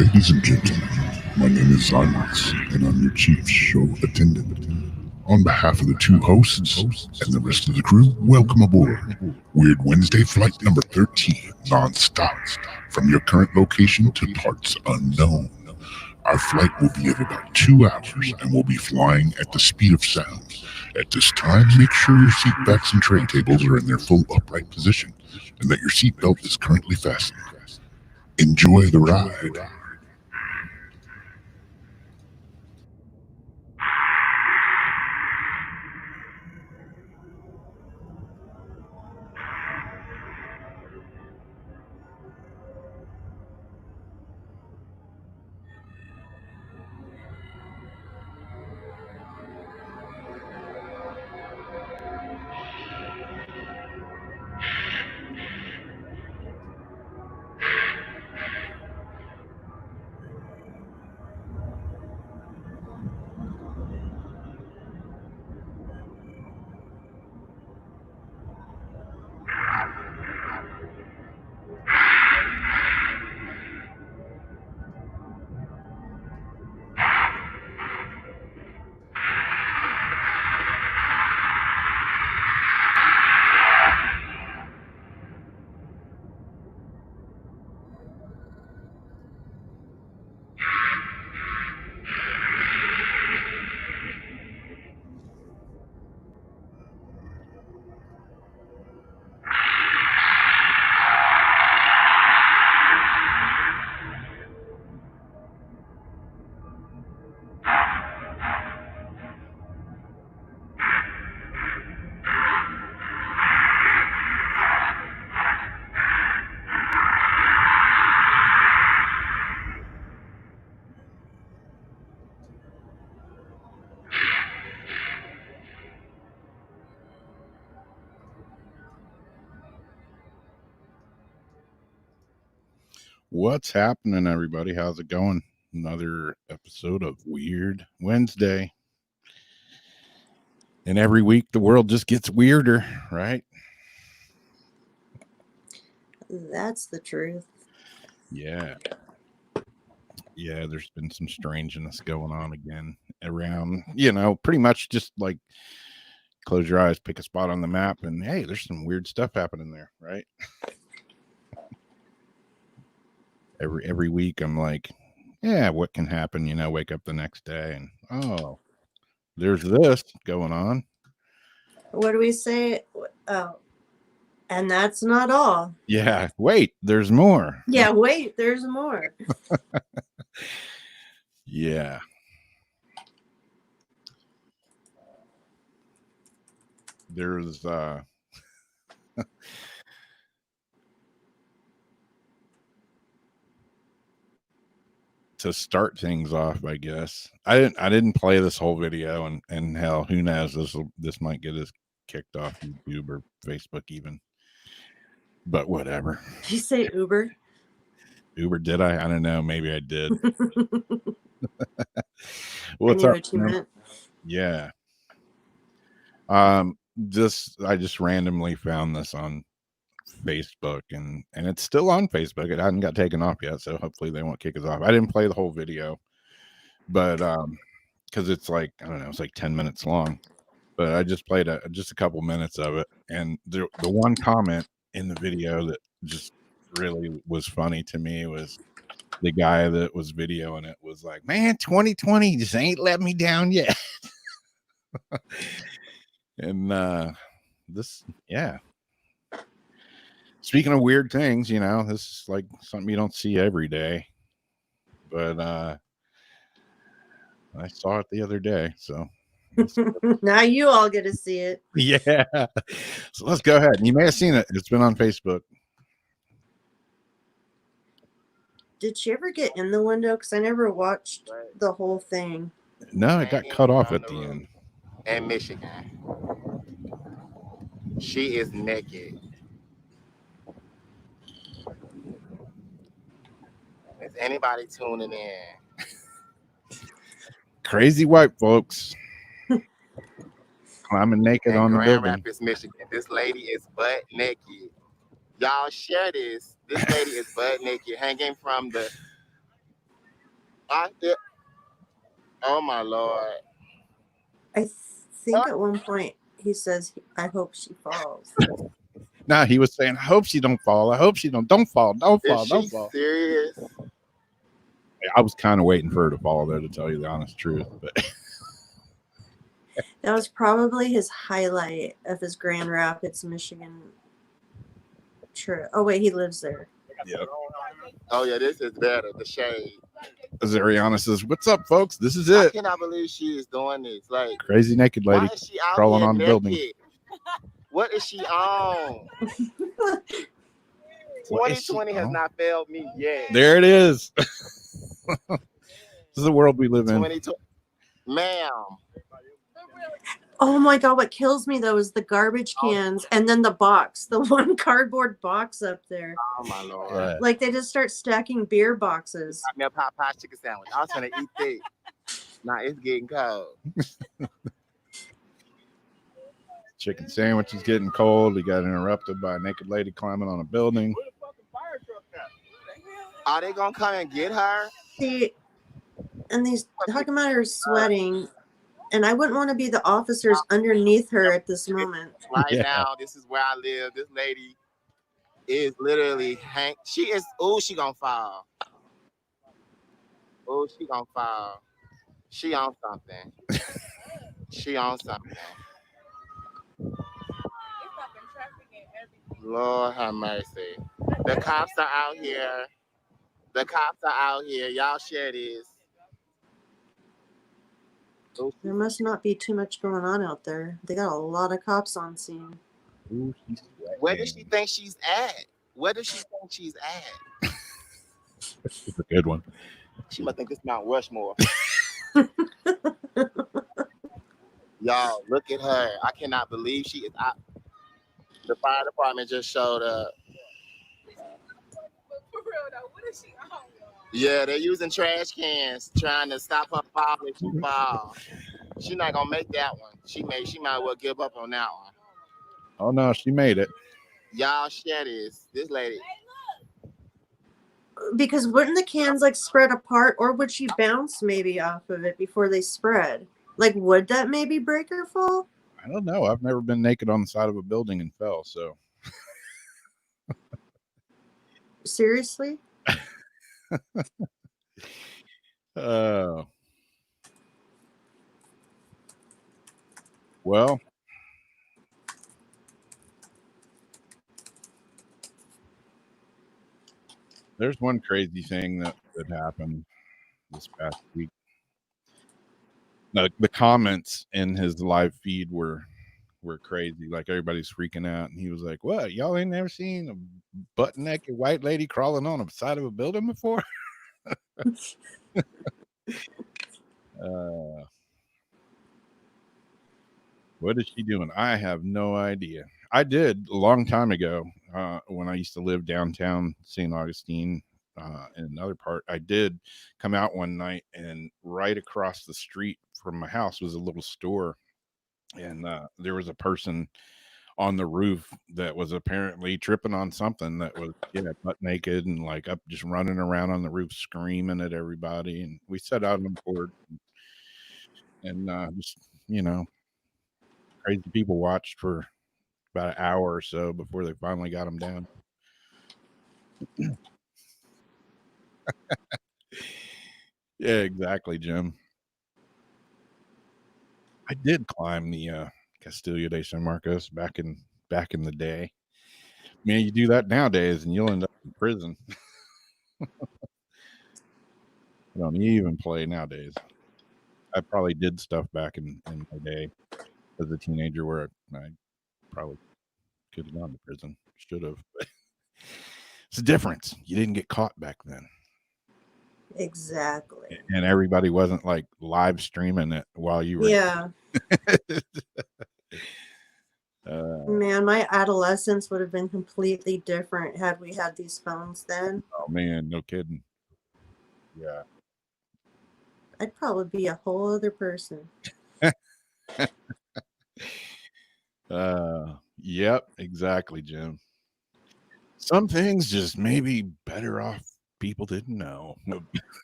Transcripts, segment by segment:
Ladies and gentlemen, my name is Zymox, and I'm your chief show attendant. On behalf of the two hosts and the rest of the crew, welcome aboard Weird Wednesday Flight number 13, non-stop, from your current location to parts unknown. Our flight will be of about 2 hours, and we'll be flying at the speed of sound. At this time, make sure your seat backs and tray tables are in their full upright position, and that your seatbelt is currently fastened. Enjoy the ride. What's happening, everybody? How's it going? Another episode of Weird Wednesday. And every week the world just gets weirder, right? That's the truth. Yeah. Yeah, there's been some strangeness going on again around, pretty much just like close your eyes, pick a spot on the map, and hey, there's some weird stuff happening there, right? Every week I'm like, yeah, what can happen? Wake up the next day and there's this going on. What do we say? Oh, and that's not all. Yeah, wait, there's more. Yeah, wait, there's more. Yeah. There's to start things off, I guess. I didn't play this whole video, and hell, who knows, this might get us kicked off YouTube or Facebook even. But whatever. Did you say Uber? Uber, did I? I don't know. Maybe I did. What's up? What you meant. Yeah. I just randomly found this on Facebook, and it's still on Facebook. It hasn't got taken off yet, so hopefully they won't kick us off. I didn't play the whole video, but because it's like, I don't know, it's like 10 minutes long, but I just played just a couple minutes of it, and the one comment in the video that just really was funny to me was the guy that was videoing it was like, man, 2020 just ain't let me down yet. And this, yeah. Speaking of weird things, this is like something you don't see every day. But I saw it the other day, so now you all get to see it. Yeah. So let's go ahead. You may have seen it. It's been on Facebook. Did she ever get in the window? Because I never watched the whole thing. No, it got cut off at the end. In Michigan. She is naked. Is anybody tuning in? Crazy white folks climbing naked on the Grand building. Rapids, Michigan. This lady is butt naked. Y'all share this. This lady is butt naked, hanging from the Oh my lord. I think at one point he says, "I hope she falls." Nah, he was saying, I hope she don't fall. I hope she don't fall. Don't fall. Is Don't she fall. serious? I was kind of waiting for her to fall there, to tell you the honest truth. But That was probably his highlight of his Grand Rapids, Michigan trip. Oh wait, he lives there. yeah. Oh yeah, this is better. The shade. As Ariana says, what's up, folks? This is I it. cannot believe she is doing this. Like, Crazy naked lady why is she out crawling here on the naked? building. What is she on? What is she 2020 has on? not failed me yet. There it is. This is the world we live in. 2020, ma'am. Oh my god, what kills me though is the garbage cans and then the box, the one cardboard box up there. Oh my lord. Yeah. Like they just start stacking beer boxes. Got me a Popeye chicken sandwich. I was trying to eat this. Now it's getting cold. Chicken sandwich is getting cold. He got interrupted by a naked lady climbing on a building. Are they gonna come and get her? See, and these talking about her sweating, and I wouldn't want to be the officers underneath her at this moment. Right Yeah. now, this is where I live. This lady is literally she is. Oh, she gonna fall. Oh, she gonna fall. She on something. She on something. Lord have mercy. The cops are out here. The cops are out here. Y'all share this. Oh, There must not be too much going on out there. They got a lot of cops on scene. Ooh, she's sweating. where does she think she's at? Where does she think she's at? It's a good one. She must think this Mount Rushmore. Y'all, look at her. I cannot believe she is out. The fire department just showed up. For real though, what is she on? Yeah, they're using trash cans trying to stop her fall if she fall. She's not gonna make that one. She might well give up on that one. Oh no, she made it. Y'all share this. This lady. Because wouldn't the cans like spread apart, or would she bounce maybe off of it before they spread? Like, would that maybe break her fall? I don't know. I've never been naked on the side of a building and fell. So Seriously? Well, there's one crazy thing that happened this past week. The comments in his live feed were crazy. Like everybody's freaking out, and he was like, "What? Y'all ain't never seen a butt naked white lady crawling on the side of a building before?" What is she doing? I have no idea. I did a long time ago when I used to live downtown St. Augustine in another part. I did come out one night, and right across the street from my house was a little store, and there was a person on the roof that was apparently tripping on something that was butt naked and like up just running around on the roof screaming at everybody. And we set out on board and just crazy people watched for about an hour or so before they finally got him down. Yeah, exactly, Jim. I did climb the Castillo de San Marcos back in the day. Man, you do that nowadays and you'll end up in prison. Don't even play nowadays. I probably did stuff back in my day as a teenager where I probably could have gone to prison. Should have. It's a difference. You didn't get caught back then. Exactly. And everybody wasn't like live streaming it while you were. Yeah. Man, my adolescence would have been completely different had we had these phones then. Oh man, no kidding. Yeah. I'd probably be a whole other person. Yep, exactly, Jim. Some things just maybe better off people didn't know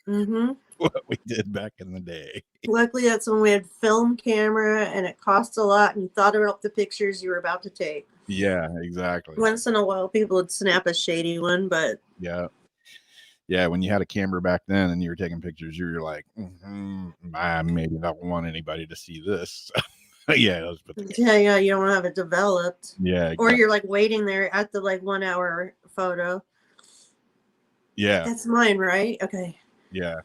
Mm-hmm. what we did back in the day. Luckily, that's when we had film camera, and it cost a lot, and you thought about the pictures you were about to take. Yeah, exactly. Once in a while, people would snap a shady one, but Yeah. Yeah, when you had a camera back then and you were taking pictures, you were like, I maybe don't want anybody to see this. Yeah, let's put the yeah, you don't have it developed. yeah, Or exactly. you're like waiting there at the like 1 hour photo. Yeah, That's mine, right? Okay. yeah.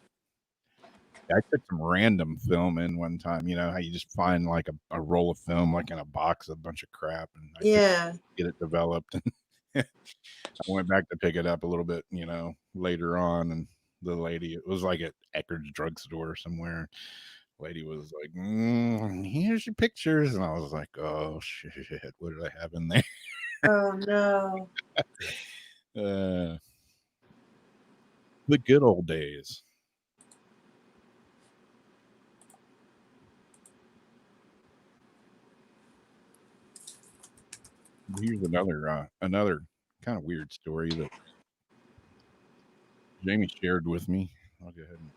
I took some random film in one time. You know how you just find like a roll of film, like in a box, a bunch of crap, and I Yeah. get it developed. I went back to pick it up a little bit, you know, later on, and the lady, it was like at Eckerd's drugstore somewhere. Lady was like, "Here's your pictures," and I was like, "Oh shit, what did I have in there?" Oh no. The good old days. Here's another kind of weird story that Jamie shared with me. I'll go ahead and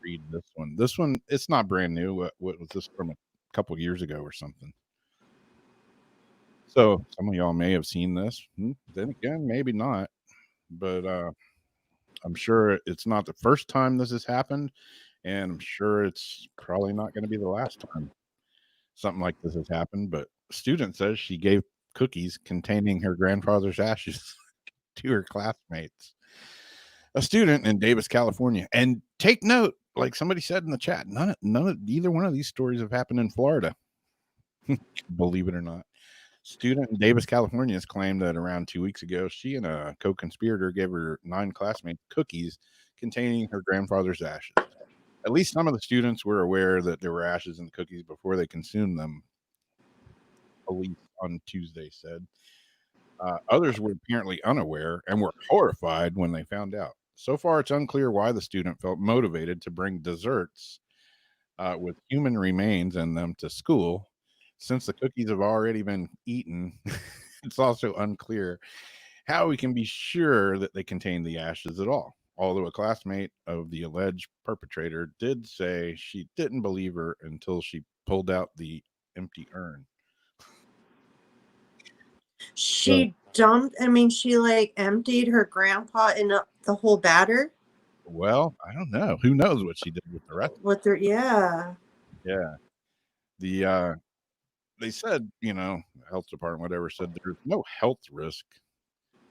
read this one. This one, it's not brand new. What was this from a couple years ago or something? So some of y'all may have seen this. Then again, maybe not. But I'm sure it's not the first time this has happened, and I'm sure it's probably not going to be the last time something like this has happened. But a student says she gave cookies containing her grandfather's ashes to her classmates. A student in Davis, California. And take note, like somebody said in the chat, none of either one of these stories have happened in Florida. Believe it or not. Student in Davis, California has claimed that around 2 weeks ago, she and a co-conspirator gave her 9 classmates cookies containing her grandfather's ashes. At least some of the students were aware that there were ashes in the cookies before they consumed them, police on Tuesday said. Others were apparently unaware and were horrified when they found out. So far, it's unclear why the student felt motivated to bring desserts with human remains in them to school. Since the cookies have already been eaten, it's also unclear how we can be sure that they contain the ashes at all. Although a classmate of the alleged perpetrator did say she didn't believe her until she pulled out the empty urn. She she like emptied her grandpa in the whole batter. Well, I don't know. Who knows what she did with the rest? With their Yeah. The they said, you know, health department, whatever, said there's no health risk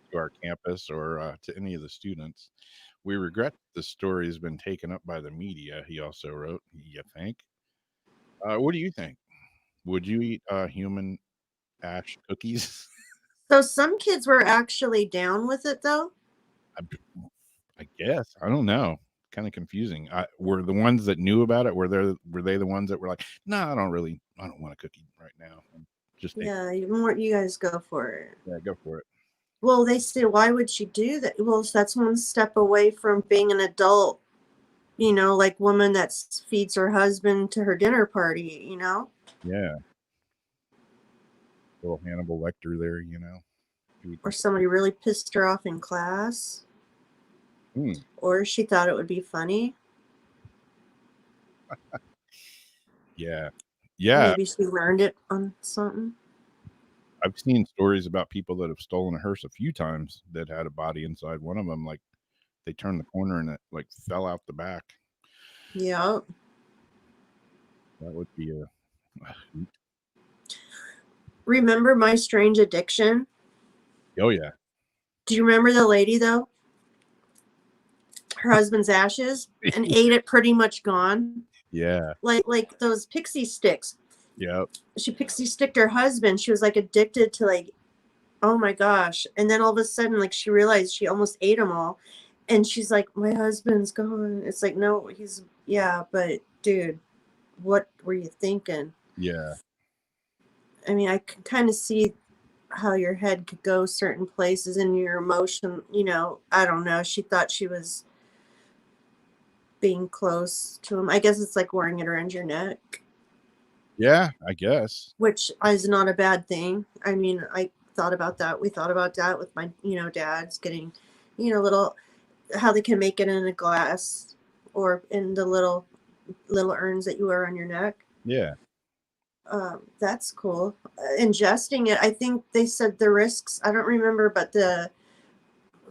to our campus or to any of the students. We regret the story has been taken up by the media. He also wrote, "You think? What do you think? Would you eat human ash cookies?" So some kids were actually down with it though. I guess I don't know. Kind of confusing. Were the ones that knew about it? Were they the ones that were like, "No, I don't want a cookie right now." Just Yeah, you guys go for it. Yeah, go for it. Well, they say, why would she do that? Well, that's one step away from being an adult, you know, like woman that feeds her husband to her dinner party, you know? Yeah. Little Hannibal Lecter there, you know. Or somebody really pissed her off in class. Or she thought it would be funny. Yeah. Yeah. Maybe she learned it on something. I've seen stories about people that have stolen a hearse a few times that had a body inside. One of them, like, they turned the corner and it like fell out the back. Yeah. That would be a hoot. Remember My Strange Addiction? Oh yeah. Do you remember the lady though? Her husband's ashes and ate it pretty much gone. Yeah. Like those pixie sticks. Yep. She pixie sticked her husband. She was like addicted to like, oh my gosh. And then all of a sudden, like she realized she almost ate them all. And she's like, my husband's gone. It's like, no, but dude, what were you thinking? Yeah. I mean, I can kind of see how your head could go certain places and your emotion, you know, I don't know. She thought she was being close to him. I guess it's like wearing it around your neck. Yeah, I guess. Which is not a bad thing. I mean, I thought about that. We thought about that with my, you know, dad's getting, you know, little how they can make it in a glass or in the little urns that you wear on your neck. Yeah. That's cool. Ingesting it, I think they said the risks, I don't remember, but the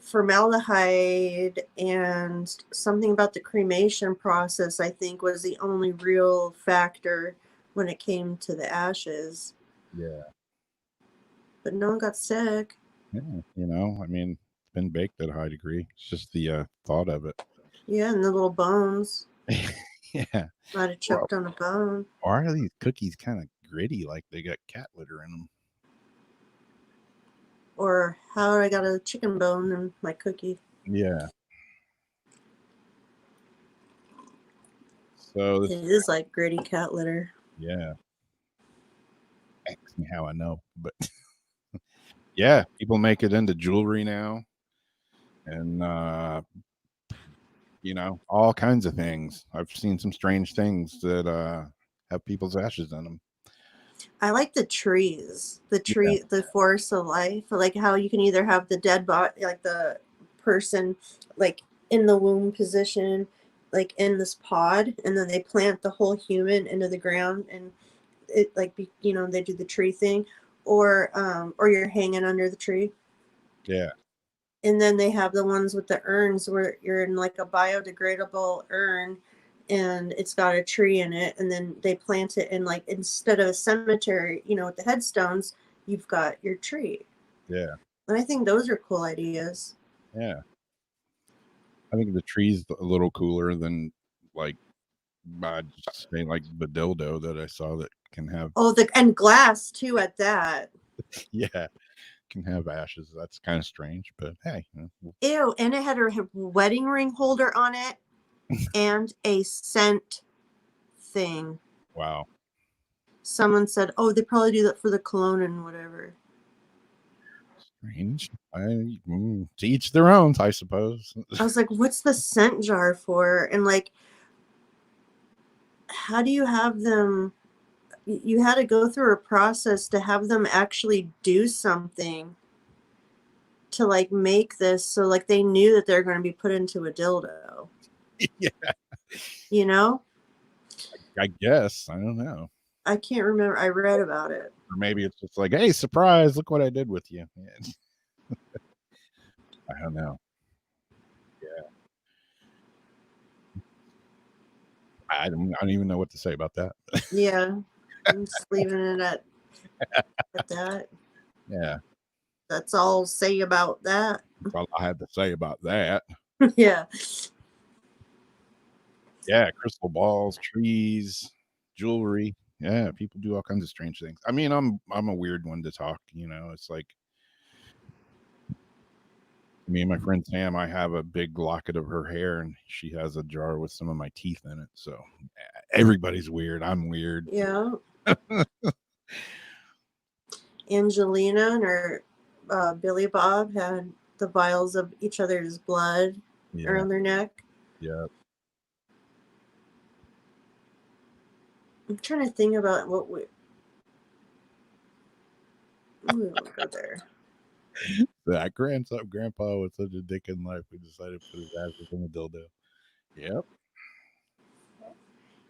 formaldehyde and something about the cremation process, I think, was the only real factor when it came to the ashes. Yeah. But no one got sick. Yeah. You know, I mean, it's been baked at a high degree. It's just the thought of it. Yeah, and the little bones. Yeah. Might have choked on a bone. Why are these cookies kind of gritty, like they got cat litter in them? Or how I got a chicken bone in my cookie. Yeah. So It is like gritty cat litter. yeah. Ask me how I know, but yeah, people make it into jewelry now, and you know, all kinds of things. I've seen some strange things that have people's ashes in them. I like the trees, Yeah. the force of life, like how you can either have the dead body, like the person, like in the womb position, like in this pod, and then they plant the whole human into the ground, and it like they do the tree thing, or you're hanging under the tree. Yeah. And then they have the ones with the urns where you're in like a biodegradable urn and it's got a tree in it, and then they plant it in, like, instead of a cemetery, with the headstones, you've got your tree. Yeah. And I think those are cool ideas. Yeah. I think the tree's a little cooler than, like, I'd just say, like, the dildo that I saw that can have, And glass too at that. yeah, can have ashes. That's kind of strange, but hey. Ew, and it had a wedding ring holder on it and a scent thing. Wow. Someone said, oh, they probably do that for the cologne and whatever. Strange. To each their own, I suppose. I was like, what's the scent jar for? And, like, how do you have them? You had to go through a process to have them actually do something to, like, make this, so, like, they knew that they're going to be put into a dildo. Yeah. You know? I guess. I don't know. I can't remember. I read about it. Or maybe it's just like, hey, surprise, look what I did with you. Yeah. I don't know. Yeah. I don't even know what to say about that. Yeah. I'm just leaving it at that. Yeah. That's all I'll say about that. That's all I had to say about that. Yeah. Yeah, crystal balls, trees, jewelry. Yeah, people do all kinds of strange things. I mean, I'm a weird one to talk, It's like me and my friend Sam, I have a big locket of her hair and she has a jar with some of my teeth in it. So everybody's weird. I'm weird. Yeah. Angelina and her Billy Bob had the vials of each other's blood around their neck. Yeah. I'm trying to think about what we won't go there. That grandpa was such a dick in life. We decided to put his ashes in a dildo. Yep.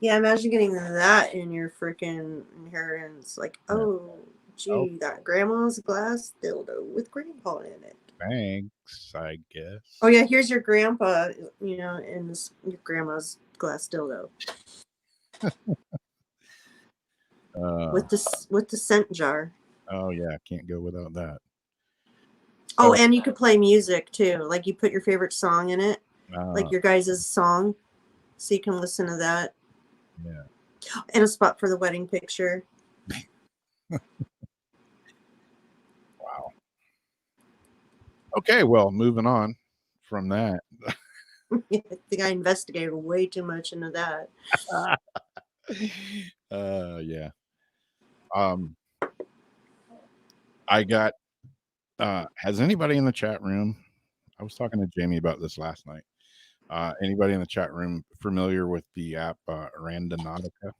Yeah, imagine getting that in your freaking inheritance. Like, oh, gee, that grandma's glass dildo with grandpa in it. Thanks, I guess. Oh yeah, here's your grandpa, in your grandma's glass dildo. With the scent jar. Oh yeah, can't go without that. Oh, and you could play music too. Like, you put your favorite song in it, like your guys' song, so you can listen to that. Yeah. And a spot for the wedding picture. Wow. Okay, well, moving on from that. I think I investigated way too much into that. Yeah. I got has anybody in the chat room, I was talking to Jamie about this last night. Anybody in the chat room familiar with the app Randonautica?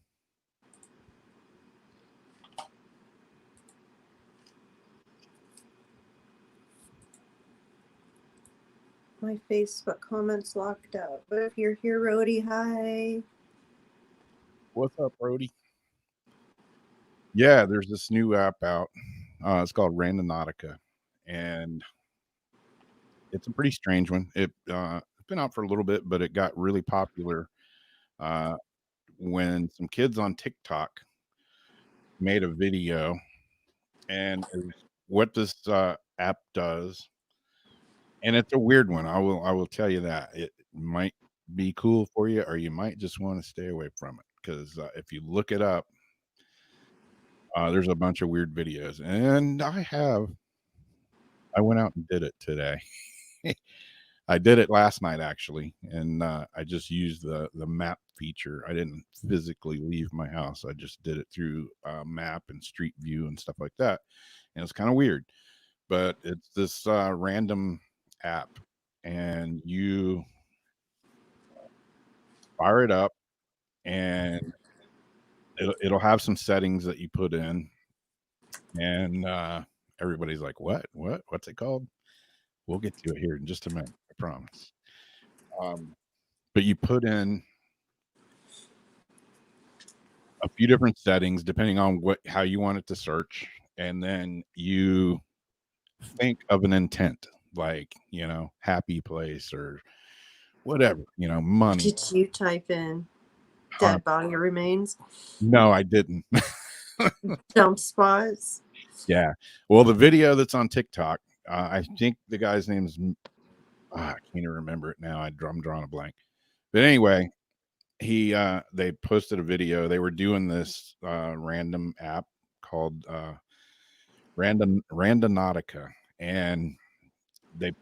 My Facebook comments locked out. But if you're here, Rhodey, hi. What's up, Brody? Yeah, there's this new app out. It's called Randonautica, and it's a pretty strange one. It's been out for a little bit, but it got really popular uh, when some kids on TikTok made a video, and what this app does, and it's a weird one. I will tell you that it might be cool for you, or you might just want to stay away from it because if you look it up, there's a bunch of weird videos, and I went out and did it today. I did it last night actually, and I just used the map feature. I didn't physically leave my house. I just did it through map and street view and stuff like that, and it's kind of weird. But it's this random app, and you fire it up, and it'll have some settings that you put in, and everybody's like, what's it called? We'll get to it here in just a minute, I promise. But you put in a few different settings depending on how you want it to search, and then you think of an intent, like happy place or whatever, money. Did you type in dead body remains? No, I didn't. Dump spots? Yeah. Well, the video that's on TikTok, I think the guy's name is I can't even remember it now. I'm drawing a blank. But anyway, they posted a video. They were doing this random app called Randonautica, and they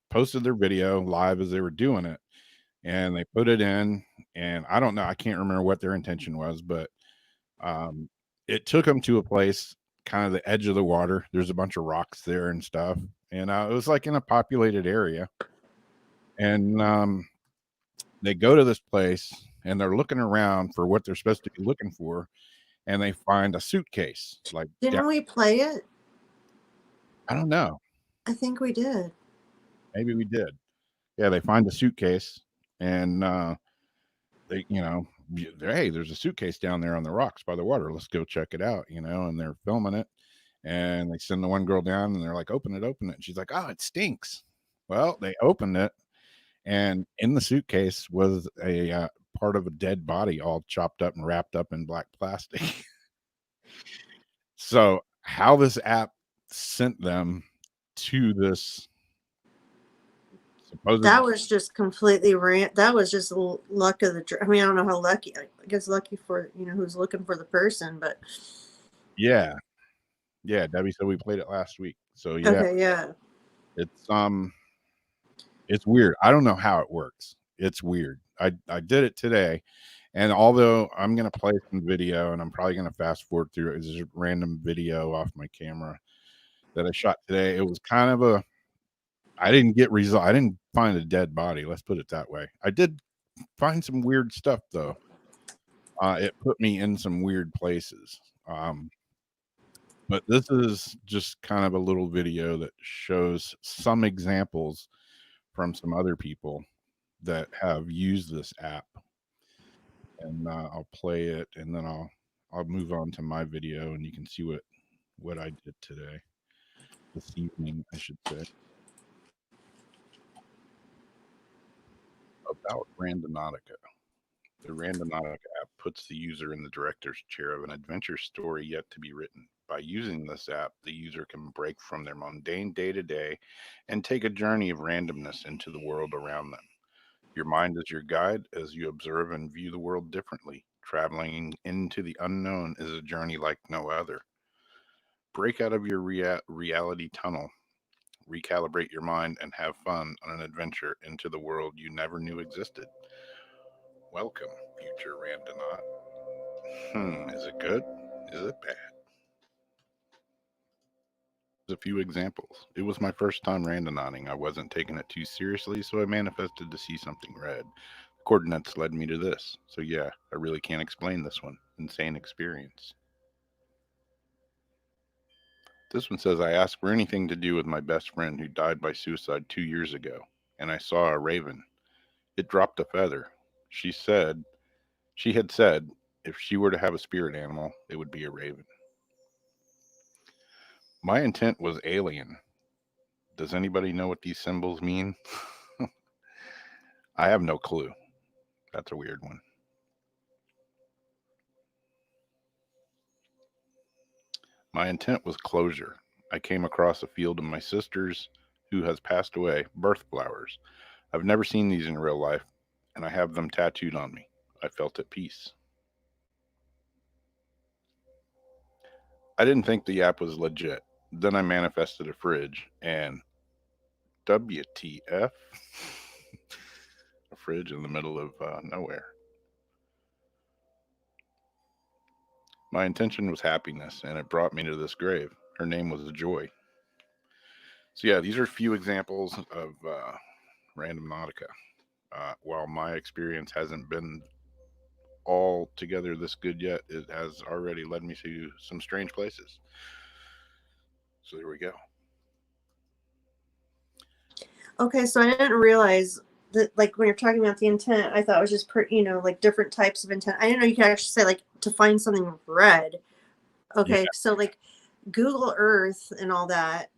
posted their video live as they were doing it, and they put it in, and I don't know, I can't remember what their intention was, but it took them to a place kind of the edge of the water. There's a bunch of rocks there and stuff, and it was like in a populated area, and they go to this place and they're looking around for what they're supposed to be looking for, and they find a suitcase. Like, Didn't we play it? I don't know. I think we did. Maybe we did. Yeah, they find a suitcase, and they, hey, there's a suitcase down there on the rocks by the water. Let's go check it out, and they're filming it. And they send the one girl down, and they're like, open it. And she's like, oh, it stinks. Well, they opened it, and in the suitcase was a part of a dead body, all chopped up and wrapped up in black plastic. So how this app sent them to this supposed, that was just completely that was just luck of the I mean, I don't know how lucky, I guess lucky for who's looking for the person, but yeah, Debbie said we played it last week, so yeah. Okay, yeah, it's weird. I don't know how it works. It's weird. I did it today, and although I'm gonna play some video and I'm probably gonna fast forward through it, it's just random video off my camera that I shot today. It was kind of I didn't get result. I didn't find a dead body. Let's put it that way. I did find some weird stuff though. It put me in some weird places. But this is just kind of a little video that shows some examples from some other people that have used this app, and I'll play it, and then I'll move on to my video, and you can see what I did today, this evening, I should say. About Randonautica. The Randonautica app puts the user in the director's chair of an adventure story yet to be written. By using this app, the user can break from their mundane day-to-day and take a journey of randomness into the world around them. Your mind is your guide as you observe and view the world differently. Traveling into the unknown is a journey like no other. Break out of your reality tunnel, recalibrate your mind, and have fun on an adventure into the world you never knew existed. Welcome, future Randonaut. Is it good? Is it bad? A few examples. It was my first time randonauting. I wasn't taking it too seriously, so I manifested to see something red. Coordinates led me to this. So yeah, I really can't explain this one. Insane experience. This one says, I asked for anything to do with my best friend who died by suicide 2 years ago. and I saw a raven. It dropped a feather. She had said, if she were to have a spirit animal, it would be a raven. My intent was alien. Does anybody know what these symbols mean? I have no clue. That's a weird one. My intent was closure. I came across a field of my sister's who has passed away, birth flowers. I've never seen these in real life, and I have them tattooed on me. I felt at peace. I didn't think the app was legit. Then I manifested a fridge, and WTF? A fridge in the middle of nowhere. My intention was happiness, and it brought me to this grave. Her name was Joy. So yeah, these are a few examples of random nautica. While my experience hasn't been all together this good yet, it has already led me to some strange places. So there we go. Okay, so I didn't realize that, like, when you're talking about the intent, I thought it was just, like, different types of intent. I didn't know you could actually say, like, to find something red. Okay, so, like, Google Earth and all that,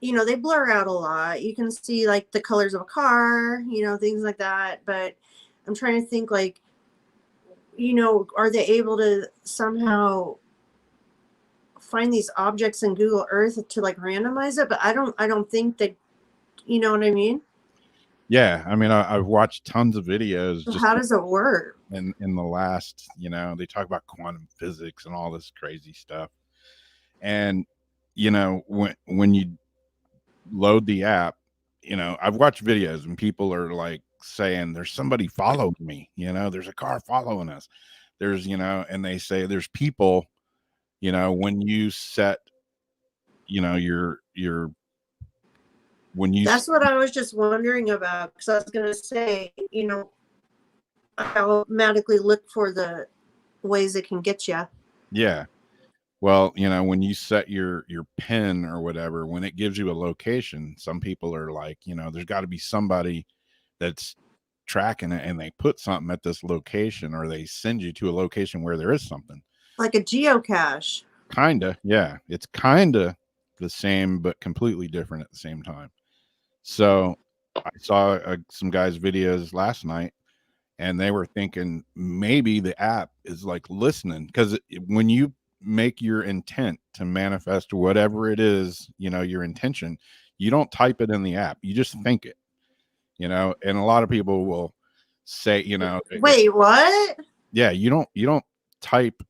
they blur out a lot. You can see, like, the colors of a car, things like that. But I'm trying to think, like, are they able to somehow find these objects in Google Earth to, like, randomize it? But I don't think that, you know what I mean? Yeah, I mean, I've watched tons of videos. So how does it work? In the last, they talk about quantum physics and all this crazy stuff. And, when you load the app, I've watched videos and people are like saying, there's somebody following me, there's a car following us. There's, and they say there's people, when you set, your when you That's what I was just wondering about, because I was going to say, I automatically look for the ways it can get you. Yeah. Well, when you set your pin or whatever, when it gives you a location, some people are like, there's got to be somebody that's tracking it, and they put something at this location, or they send you to a location where there is something. Like a geocache. Kinda, yeah. It's kinda the same, but completely different at the same time. So I saw some guys' videos last night, and they were thinking maybe the app is like listening, because when you make your intent to manifest whatever it is, your intention, you don't type it in the app, you just think it, and a lot of people will say, wait, what? Yeah, you don't type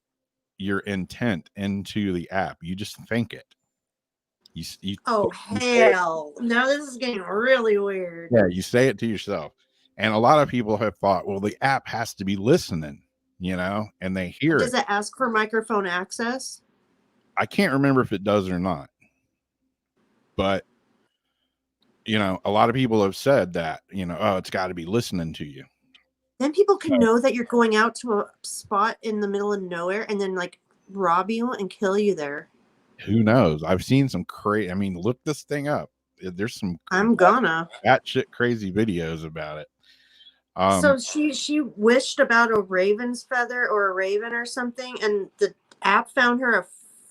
your intent into the app, you just think it. You Oh, hell. Now this is getting really weird. Yeah, you say it to yourself. And a lot of people have thought, well, the app has to be listening, and they hear it. Does it ask for microphone access? I can't remember if it does or not. But, a lot of people have said that, oh, it's got to be listening to you. Then people can know that you're going out to a spot in the middle of nowhere and then, like, rob you and kill you there. Who knows? I've seen some crazy, look this thing up. There's some batshit crazy videos about it. So she wished about a raven's feather or a raven or something, and the app found her a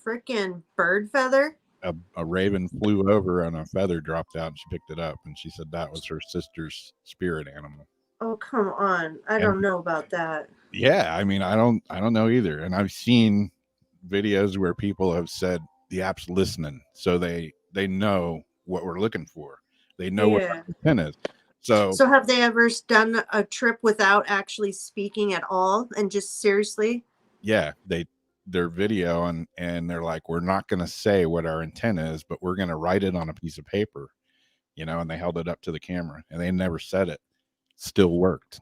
freaking bird feather. A raven flew over and a feather dropped out, and she picked it up, and she said that was her sister's spirit animal. Oh, come on. I don't know about that. Yeah, I don't know either. And I've seen videos where people have said the app's listening, so they know what we're looking for. They know what the pin is. So have they ever done a trip without actually speaking at all, and just seriously? Yeah, their video and they're like, we're not going to say what our intent is, but we're going to write it on a piece of paper, and they held it up to the camera, and they never said it. Still worked.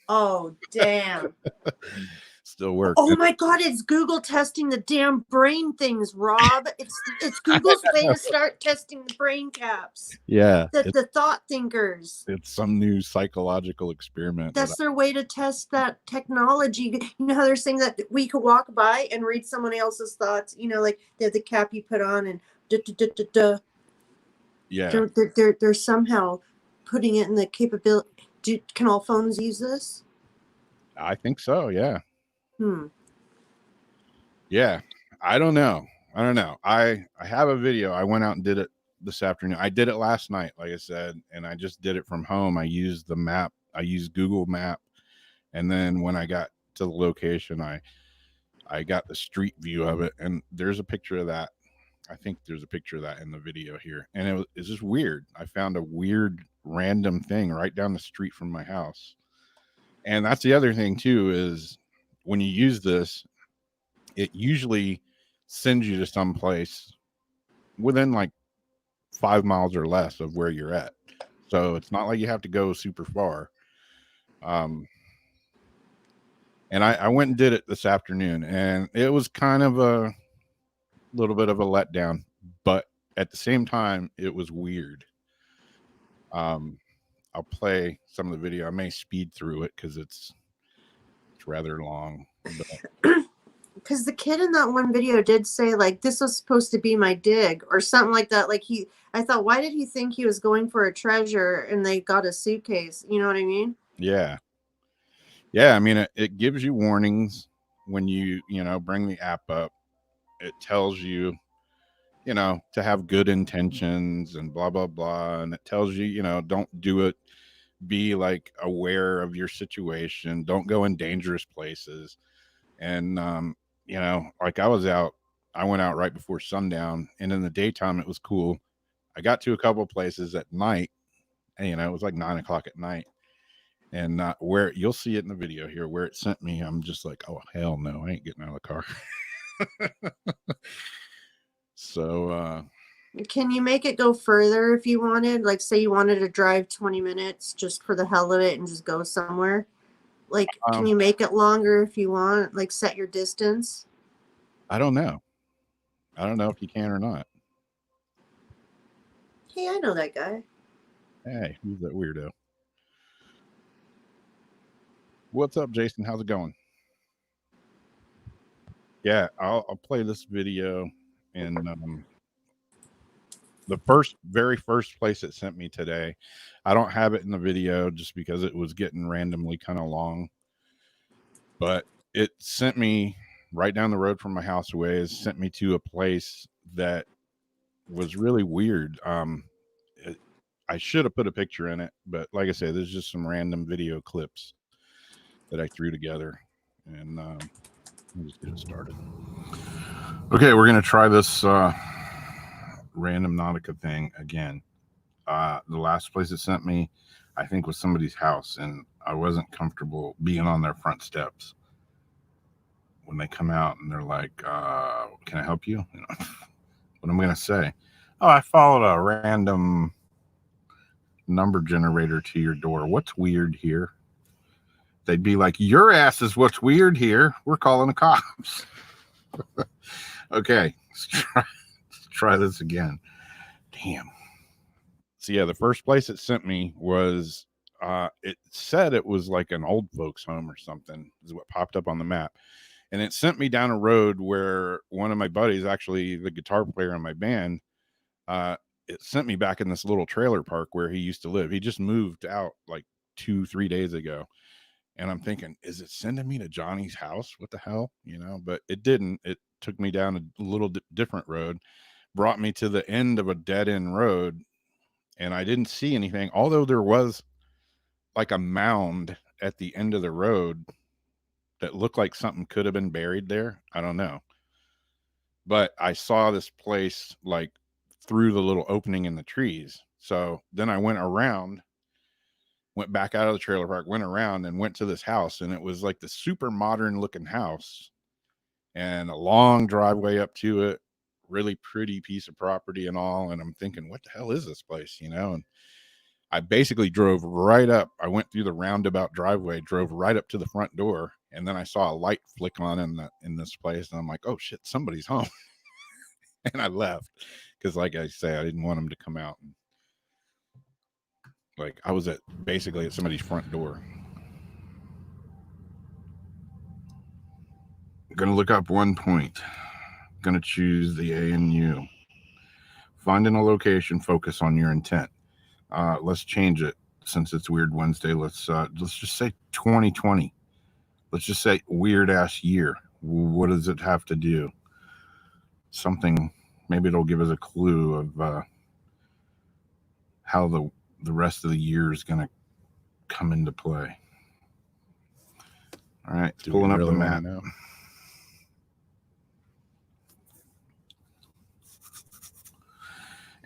Oh, damn. Still works. Oh my God, it's Google testing the damn brain things, Rob. It's Google's way to start testing the brain caps. Yeah. The thought thinkers. It's some new psychological experiment. That's their way to test that technology. You know how they're saying that we could walk by and read someone else's thoughts, like they have the cap you put on and Yeah, They're somehow putting it in the capability. Can all phones use this? I think so. Yeah. Hmm. Yeah. I don't know. I have a video. I went out and did it this afternoon. I did it last night, like I said, and I just did it from home. I used the map. I used Google Map. And then when I got to the location, I got the street view of it, and there's a picture of that. I think there's a picture of that in the video here. And it's just weird. I found a weird random thing right down the street from my house. And that's the other thing too, is when you use this, it usually sends you to some place within like 5 miles or less of where you're at. So it's not like you have to go super far. And I went and did it this afternoon, and it was kind of a little bit of a letdown, but at the same time, it was weird. I'll play some of the video. I may speed through it because it's rather long. Because the kid in that one video did say like this was supposed to be my dig or something like that. Like I thought, why did he think he was going for a treasure and they got a suitcase? You know what I mean? Yeah. I mean, it gives you warnings when you bring the app up. It tells you, to have good intentions and blah blah blah, and it tells you, don't do it. Be like aware of your situation. Don't go in dangerous places. And like I went out right before sundown, and in the daytime it was cool. I got to a couple of places at night, and it was like 9 o'clock at night, and where you'll see it in the video here where it sent me, I'm just like, oh hell no, I ain't getting out of the car. So Can you make it go further if you wanted? Like, say you wanted to drive 20 minutes just for the hell of it and just go somewhere. Like, can you make it longer if you want? Like, set your distance? I don't know if you can or not. Hey, I know that guy. Hey, who's that weirdo? What's up, Jason? How's it going? Yeah, I'll play this video, and the very first place it sent me today. I don't have it in the video just because it was getting randomly kind of long, but it sent me right down the road from my house away. It sent me to a place that was really weird. I should have put a picture in it, but like I said, there's just some random video clips that I threw together, and we'll just get it started. Okay, we're gonna try this random Nautica thing again. The last place it sent me, I think, was somebody's house, and I wasn't comfortable being on their front steps when they come out and they're like, "Can I help you?" What am I gonna say? Oh, I followed a random number generator to your door. What's weird here? They'd be like, "Your ass is what's weird here. We're calling the cops." Okay, let's try this again. Damn. So yeah, the first place it sent me was it said it was like an old folks home or something, is what popped up on the map. And it sent me down a road where one of my buddies, actually the guitar player in my band, it sent me back in this little trailer park where he used to live. He just moved out like 2-3 days ago. And I'm thinking, is it sending me to Johnny's house? What the hell? But it didn't. It took me down a little different road, brought me to the end of a dead end road, and I didn't see anything, although there was like a mound at the end of the road that looked like something could have been buried there. I don't know. But I saw this place like through the little opening in the trees. So then I went back out of the trailer park, went around and went to this house, and it was like the super modern looking house and a long driveway up to it, really pretty piece of property and all. And I'm thinking, what the hell is this place? And I basically drove right up. I went through the roundabout driveway, drove right up to the front door, and then I saw a light flick on in this place, and I'm like, oh shit, somebody's home. And I left because, like I say, I didn't want them to come out. And, like, I was basically at somebody's front door. I'm gonna look up one point. I'm gonna choose the ANU. Finding a location, focus on your intent. Let's change it since it's Weird Wednesday. Let's just say 2020. Let's just say weird ass year. What does it have to do? Something, maybe it'll give us a clue of how the rest of the year is going to come into play. All right, pulling up the map.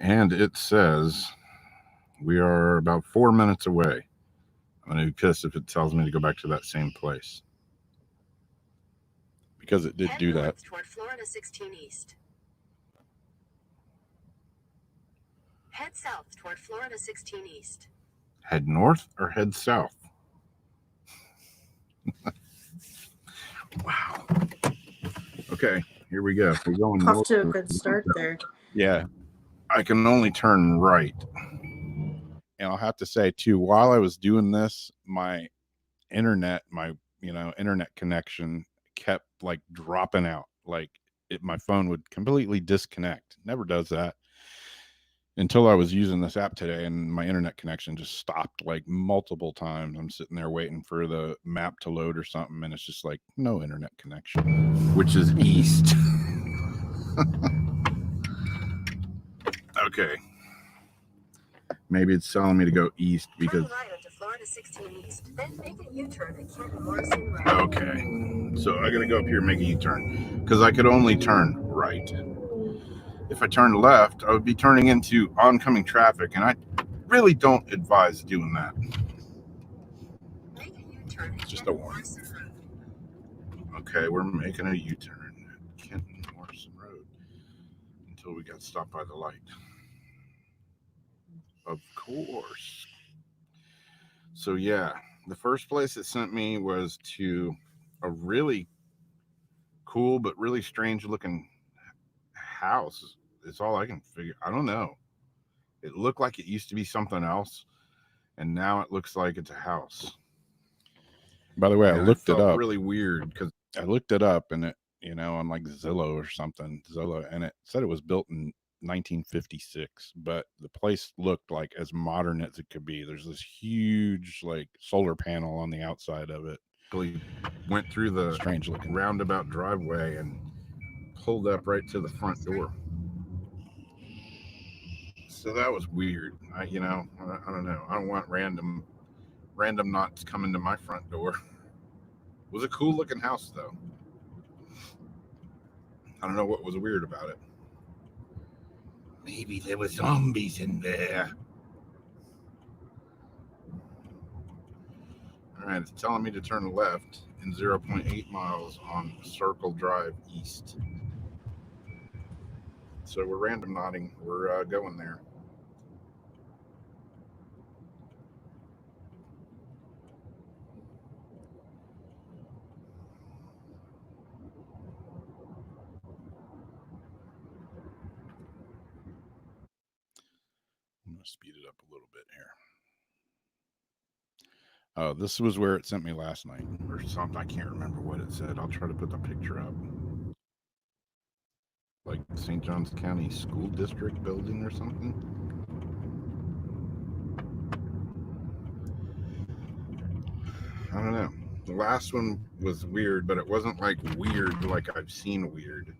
And it says we are about 4 minutes away. I'm going to be pissed if it tells me to go back to that same place. Because it did do that. Toward Florida 16 East. Head south toward Florida 16 East. Head north or head south? Wow. Okay, here we go. We're going Off north. to a good start there. Yeah. I can only turn right. And I'll have to say too, while I was doing this, my internet connection kept like dropping out. Like my phone would completely disconnect. Never does that until I was using this app today, and my internet connection just stopped like multiple times. I'm sitting there waiting for the map to load or something, and it's just like no internet connection, which is east. Okay. Maybe it's telling me to go east because. Turn right onto Florida 16 East, then make a U-turn at Kent Morrison Road. Okay. So I gotta go up here and make a U-turn because I could only turn right. If I turned left, I would be turning into oncoming traffic, and I really don't advise doing that. Make a U-turn at Just Kent a warning. Morrison Road. Okay, we're making a U-turn at Kenton Morrison Road until we got stopped by the light. Of course. So yeah, the first place it sent me was to a really cool but really strange looking house. It's all I can figure. I don't know. It looked like it used to be something else, and now it looks like it's a house. By the way, I looked it up. Really weird because I looked it up, and it, on like Zillow or something, and it said it was built in 1956, but the place looked like as modern as it could be. There's this huge like solar panel on the outside of it. We went through the strange looking roundabout driveway and pulled up right to the front door. So that was weird. I don't know. I don't want random knots coming to my front door. It was a cool looking house though. I don't know what was weird about it. Maybe there were zombies in there. All right, it's telling me to turn left in 0.8 miles on Circle Drive East. So we're random knotting. We're going there. I'm going to speed it up a little bit here. Oh, this was where it sent me last night or something. I can't remember what it said. I'll try to put the picture up. Like St. Johns County School District building or something. I don't know. The last one was weird, but it wasn't like weird like I've seen weird.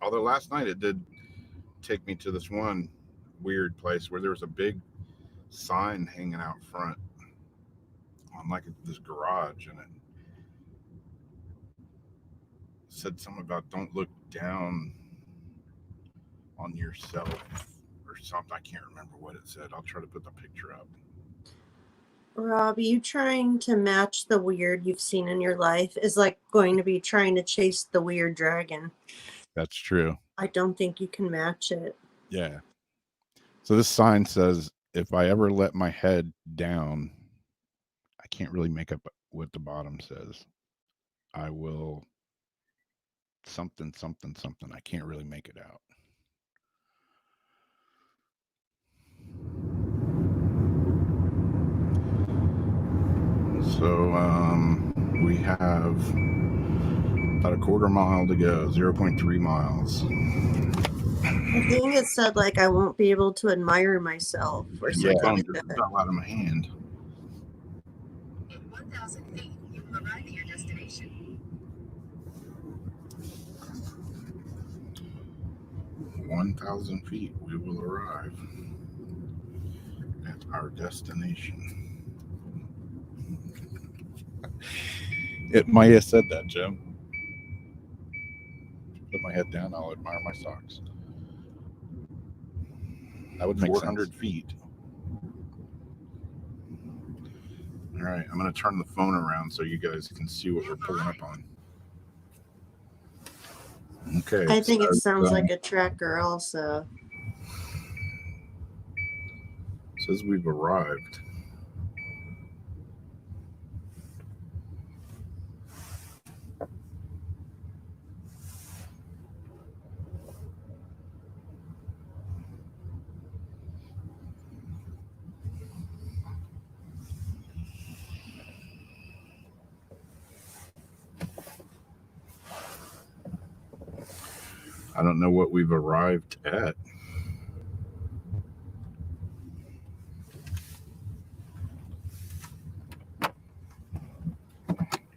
Although last night it did take me to this one weird place where there was a big sign hanging out front on like this garage, and it said something about don't look down on yourself or something. I can't remember what it said. I'll try to put the picture up. Rob, you trying to match the weird you've seen in your life is like going to be trying to chase the weird dragon. That's true. I don't think you can match it. Yeah. So this sign says, if I ever let my head down, I can't really make up what the bottom says. I will something. I can't really make it out. So we have about a quarter mile to go, 0.3 miles. I think it said like I won't be able to admire myself or Yeah, something phone like just that. fell out of my hand. In 1,000 feet, you will arrive at your destination. 1,000 feet, we will arrive at our destination. It might have said that, Jim. Put my head down, I'll admire my socks. That would make 400 sense. Feet. All right, I'm going to turn the phone around so you guys can see what we're pulling up on. Okay. I think it sounds like a tracker also. Says we've arrived. I don't know what we've arrived at.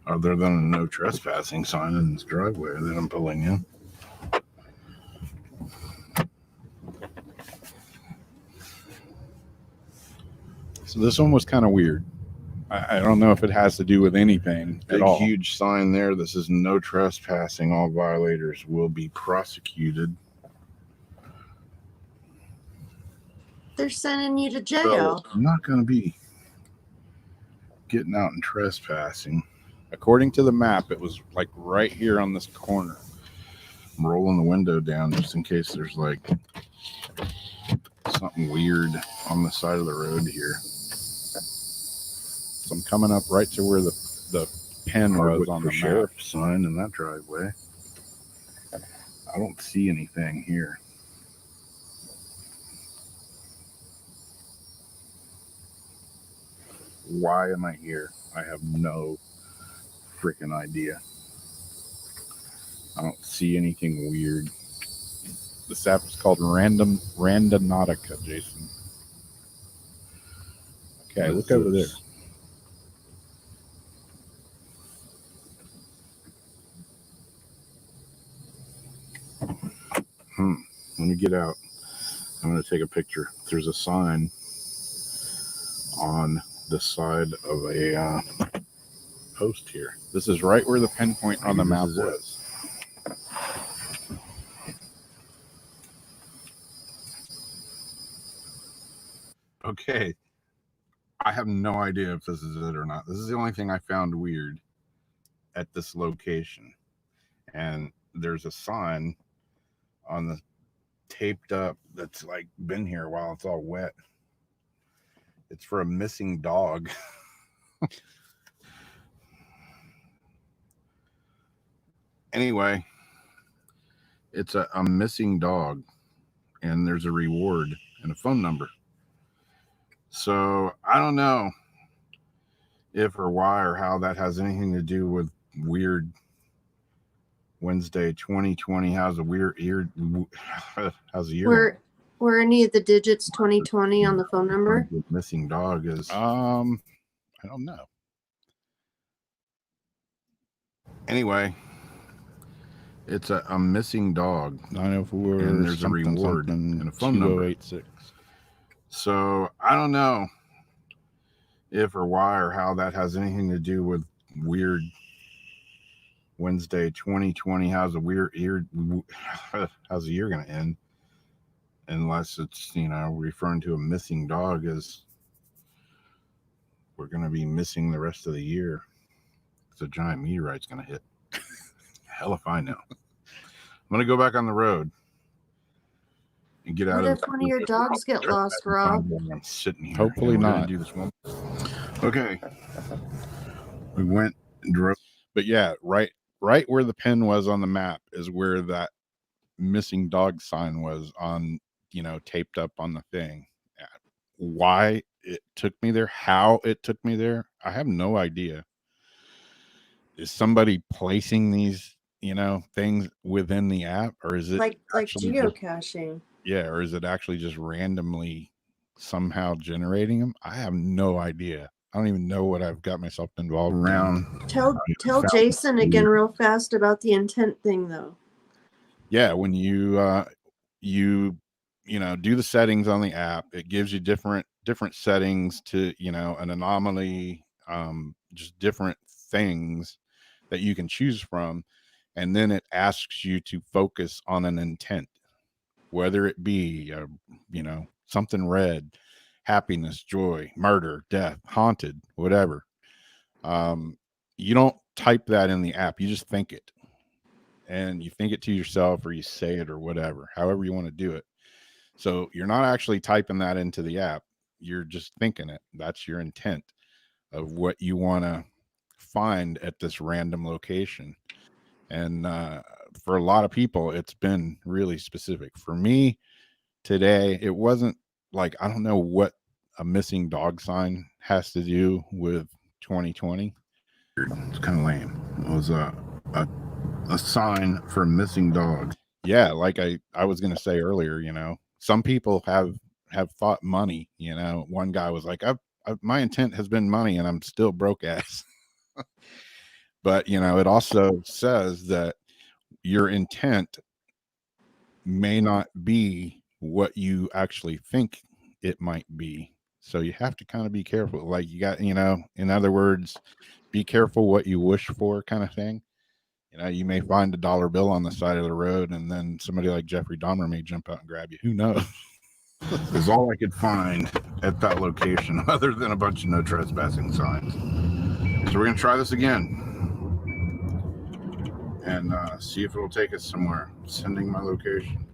Other than a no trespassing sign in this driveway that I'm pulling in. So this one was kind of weird. I don't know if it has to do with anything at all. Huge sign there that says no trespassing. All violators will be prosecuted. They're sending you to jail. So I'm not going to be getting out and trespassing. According to the map, it was like right here on this corner. I'm rolling the window down just in case there's like something weird on the side of the road here. So I'm coming up right to where the pen was on the sheriff sign in that driveway. I don't see anything here. Why am I here? I have no freaking idea. I don't see anything weird. This app is called Randonautica, Jason. Okay, look over there. Let me get out. I'm going to take a picture. There's a sign on the side of a post here. This is right where the pinpoint on the map was. Okay. I have no idea if this is it or not. This is the only thing I found weird at this location. And there's a sign on the taped up that's like been here a while. It's all wet. It's for a missing dog. Anyway, it's a missing dog, and there's a reward and a phone number. So I don't know if or why or how that has anything to do with weird Wednesday 2020. How's the year? Were any of the digits 2020 on the phone number? Missing dog is I don't know. Anyway, it's a missing dog. 904 and there's a reward and a phone number. 2086. So I don't know if or why or how that has anything to do with weird Wednesday 2020. How's the year going to end? Unless it's, referring to a missing dog as we're going to be missing the rest of the year. It's a giant meteorite's going to hit. Hell if I know. I'm going to go back on the road and get out What of if one of your dogs get lost, Rob? I'm sitting here. Hopefully not. Do this one. Okay. We went and drove. But yeah, right where the pin was on the map is where that missing dog sign was on, taped up on the thing. Why it took me there, how it took me there, I have no idea. Is somebody placing these things within the app, or is it like actually just, geocaching. or is it actually just randomly somehow generating them? I have no idea. I don't even know what I've got myself involved around. Tell Jason again real fast about the intent thing though. Yeah, when you do the settings on the app, it gives you different settings to an anomaly, just different things that you can choose from, and then it asks you to focus on an intent, whether it be something red, happiness, joy, murder, death, haunted, whatever. You don't type that in the app, you just think it, and you think it to yourself, or you say it, or whatever, however you want to do it. So you're not actually typing that into the app, you're just thinking it. That's your intent of what you want to find at this random location. And for a lot of people, it's been really specific. For me today, it wasn't like, I don't know what a missing dog sign has to do with 2020. It's kind of lame. It was a sign for a missing dog. Yeah, like I was going to say earlier, some people have thought money. One guy was like, my intent has been money, and I'm still broke ass. But it also says that your intent may not be what you actually think it might be. So you have to kind of be careful. Like, you got, in other words, be careful what you wish for, kind of thing. You may find a dollar bill on the side of the road, and then somebody like Jeffrey Dahmer may jump out and grab you. Who knows? Is all I could find at that location, other than a bunch of no trespassing signs. So we're going to try this again and see if it'll take us somewhere. Sending my location.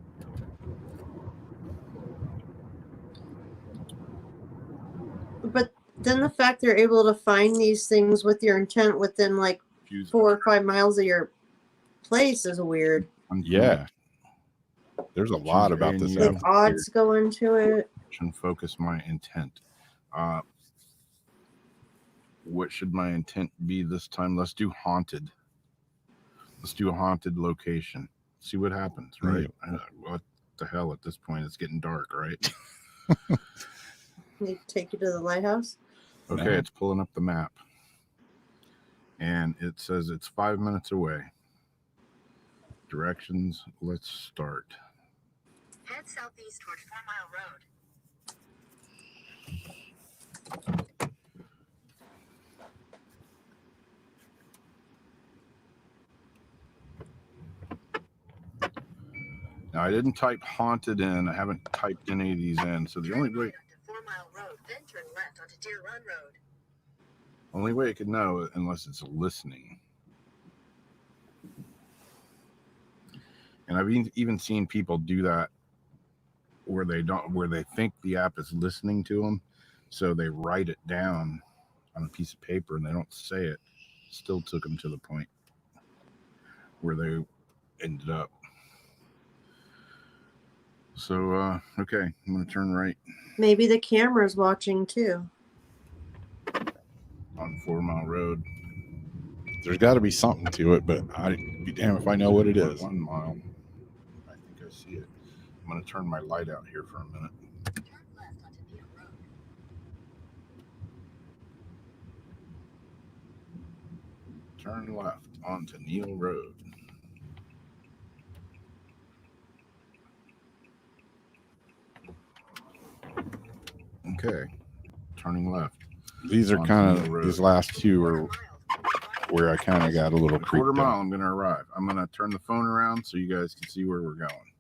But then the fact they're able to find these things with your intent within like 4 or 5 miles of your place is weird. Yeah. There's a lot about this. Like odds go into it. And focus my intent. What should my intent be this time? Let's do haunted. Let's do a haunted location. See what happens, right? What the hell, at this point it's getting dark, right? They take you to the lighthouse. Okay, it's pulling up the map, and it says it's 5 minutes away. Directions, let's start. Head southeast toward 4 Mile Road. Now, I didn't type haunted in. I haven't typed any of these in. So the only way... 4 Mile Road, then turn left onto Deer Run Road. Only way I could know, unless it's listening. And I've even seen people do that where they think the app is listening to them. So they write it down on a piece of paper and they don't say it. Still took them to the point where they ended up. So, okay, I'm going to turn right. Maybe the camera's watching too. On 4 Mile Road. There's got to be something to it, but I'd be damned if I know what it is. 1 mile. I think I see it. I'm going to turn my light out here for a minute. Turn left onto Neil Road. Okay, turning left. These are kind of, these last two are where I kind of got a little creeped out. 1/4 mile, I'm going to arrive. I'm going to turn the phone around so you guys can see where we're going.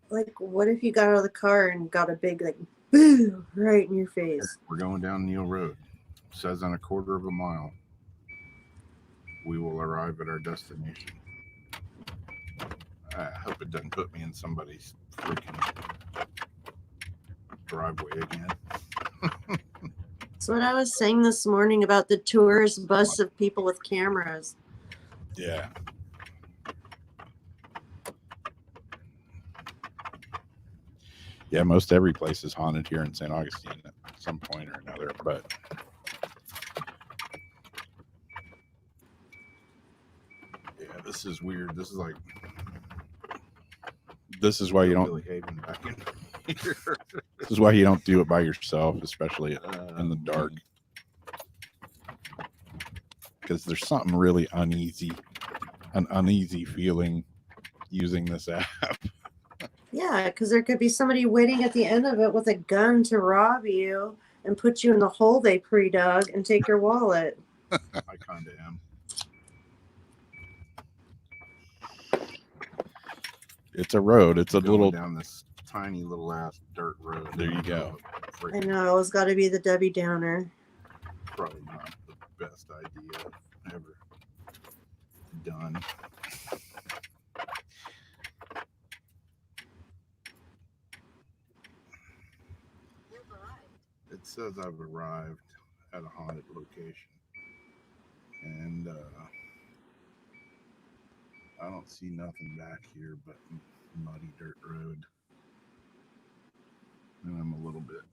Like, what if you got out of the car and got a big, like, boo, right in your face? We're going down Neil Road. It says on 1/4 mile, we will arrive at our destination. I hope it doesn't put me in somebody's freaking driveway again. That's what I was saying this morning about the tourist bus of people with cameras. Yeah. Yeah, most every place is haunted here in St. Augustine at some point or another, but yeah, This is weird. This is like. This is why you don't. Haven back in here. This is why you don't do it by yourself, especially in the dark. Because there's something really uneasy, an uneasy feeling using this app. Yeah, because there could be somebody waiting at the end of it with a gun to rob you and put you in the hole they pre-dug and take your wallet. I kind of am. It's a road. It's a little down this tiny little ass dirt road. There you go. I know, it's got to be the Debbie Downer. Probably not the best idea ever done. It says I've arrived at a haunted location, and I don't see nothing back here but muddy dirt road, and I'm a little bit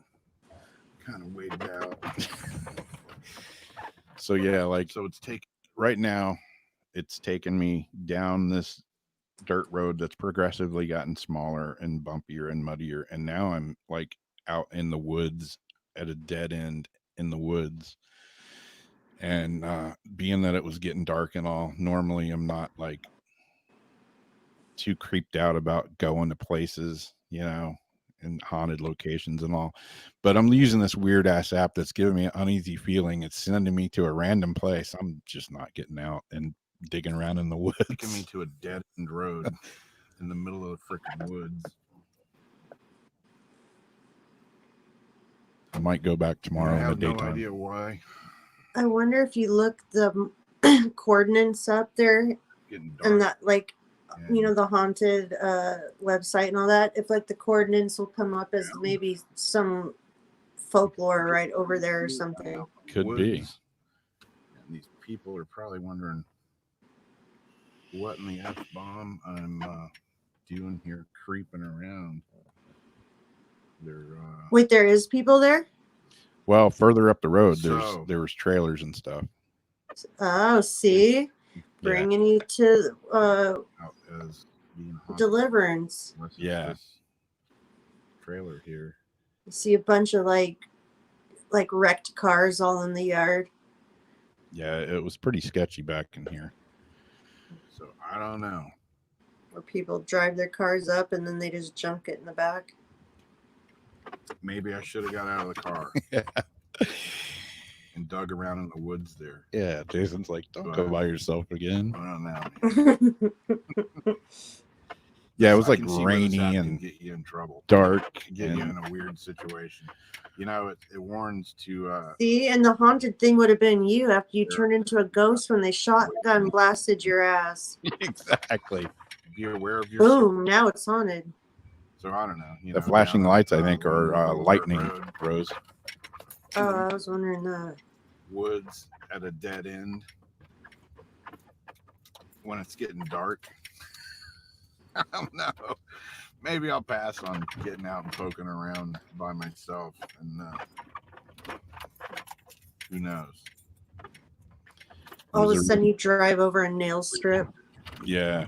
kind of weighted out. So yeah, like so it's right now it's taken me down this dirt road that's progressively gotten smaller and bumpier and muddier, and now I'm like out in the woods at a dead end in the woods. And being that it was getting dark and all, normally I'm not like too creeped out about going to places, you know, and haunted locations and all, but I'm using this weird ass app that's giving me an uneasy feeling. It's sending me to a random place. I'm just not getting out and digging around in the woods. Taking me to a dead end road in the middle of the freaking woods. I might go back tomorrow in the daytime. I have no idea why. I wonder if you look the coordinates up there and that, like, you know, the haunted website and all that, if like the coordinates will come up as maybe some folklore right over there or something. Could be. And these people are probably wondering what in the F-bomb I'm doing here creeping around. Wait, there is people there? Well, further up the road, there was trailers and stuff. Oh, see? Bringing you to Deliverance. Yeah. Trailer here. You see a bunch of like wrecked cars all in the yard. Yeah, it was pretty sketchy back in here. So I don't know. Where people drive their cars up and then they just junk it in the back. Maybe I should have got out of the car. And dug around in the woods there. Yeah, Jason's like, don't go by yourself again. I don't know. Yeah, it was like rainy and get you in trouble. Dark. Get you in a weird situation. You know, it warns to see, and the haunted thing would have been you after you turned into a ghost when they shotgun blasted your ass. Exactly. Be aware of your boom, now it's haunted. So I don't know. The flashing lights, I think, are lightning, Rose. Oh, I was wondering that. Woods at a dead end when it's getting dark. I don't know. Maybe I'll pass on getting out and poking around by myself, and who knows? All of a sudden, you drive over a nail strip. Yeah.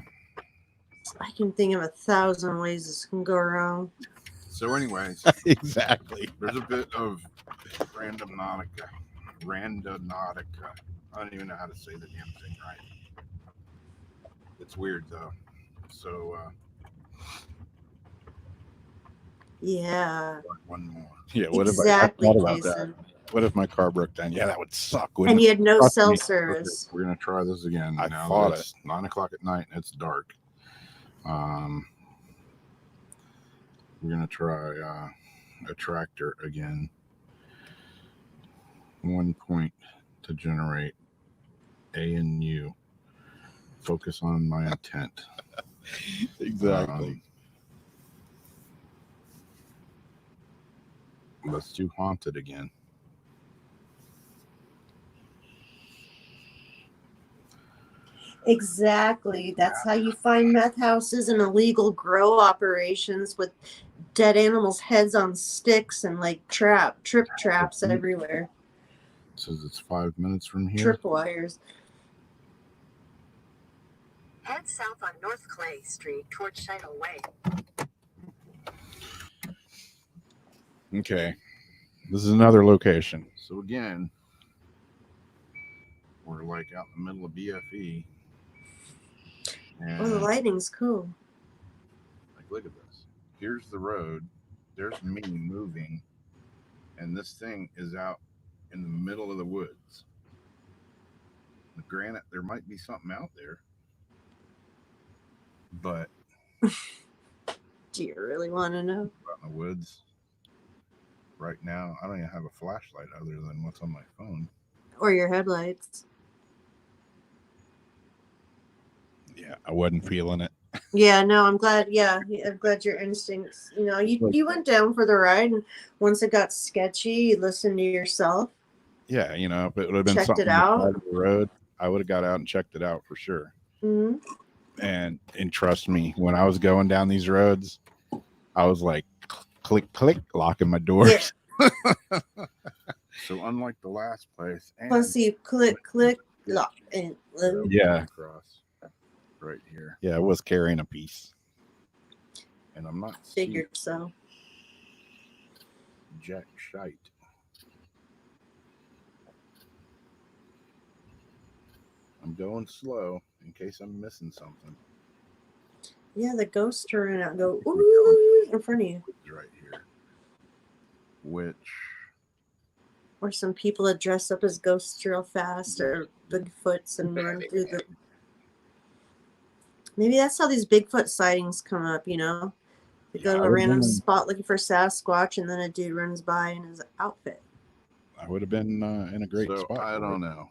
I can think of 1,000 ways this can go wrong. So, anyways, exactly. There's a bit of randomnautica. I don't even know how to say the damn thing right. It's weird though. So yeah. One more. Yeah, what exactly, if I thought about that? What if my car broke down? Yeah, that would suck. And you had no cell service. We're gonna try this again. I thought it's 9 o'clock at night and it's dark. We're gonna try a tractor again. 1 point to generate A and U. Focus on my intent. Exactly. Let's do haunted again. Exactly. That's how you find meth houses and illegal grow operations with dead animals' heads on sticks and like trip traps everywhere. It says it's 5 minutes from here. Trip wires. Head south on North Clay Street toward Shiloh Way. Okay. This is another location. So again, we're like out in the middle of BFE. And Oh, the lighting's cool. like, look at this. Here's the road. There's me moving. And this thing is out in the middle of the woods. Granted, there might be something out there. But Do you really want to know? out in the woods right now, I don't even have a flashlight other than what's on my phone. Or your headlights. Yeah, I wasn't feeling it. Yeah, no, I'm glad. Yeah, I'm glad your instincts. You know, you went down for the ride, and once it got sketchy, you listened to yourself. Yeah, you know, if it would have been Checked something it on the out. side of the road, I would have got out and checked it out for sure. Hmm. And trust me, when I was going down these roads, I was like click click locking my doors. Yeah. So unlike the last place, and Plus, you click, lock, and yeah, across right here. Yeah, I was carrying a piece, and I'm not figured so. jack shite. I'm going slow in case I'm missing something. Yeah, the ghosts turn out and go ooh in front of you. Right here. Which Or some people that dress up as ghosts real fast, or Bigfoots and run through the. Maybe that's how these Bigfoot sightings come up. You know, they go to a random spot looking for Sasquatch, and then a dude runs by in his outfit. I would have been in a great spot. I don't know.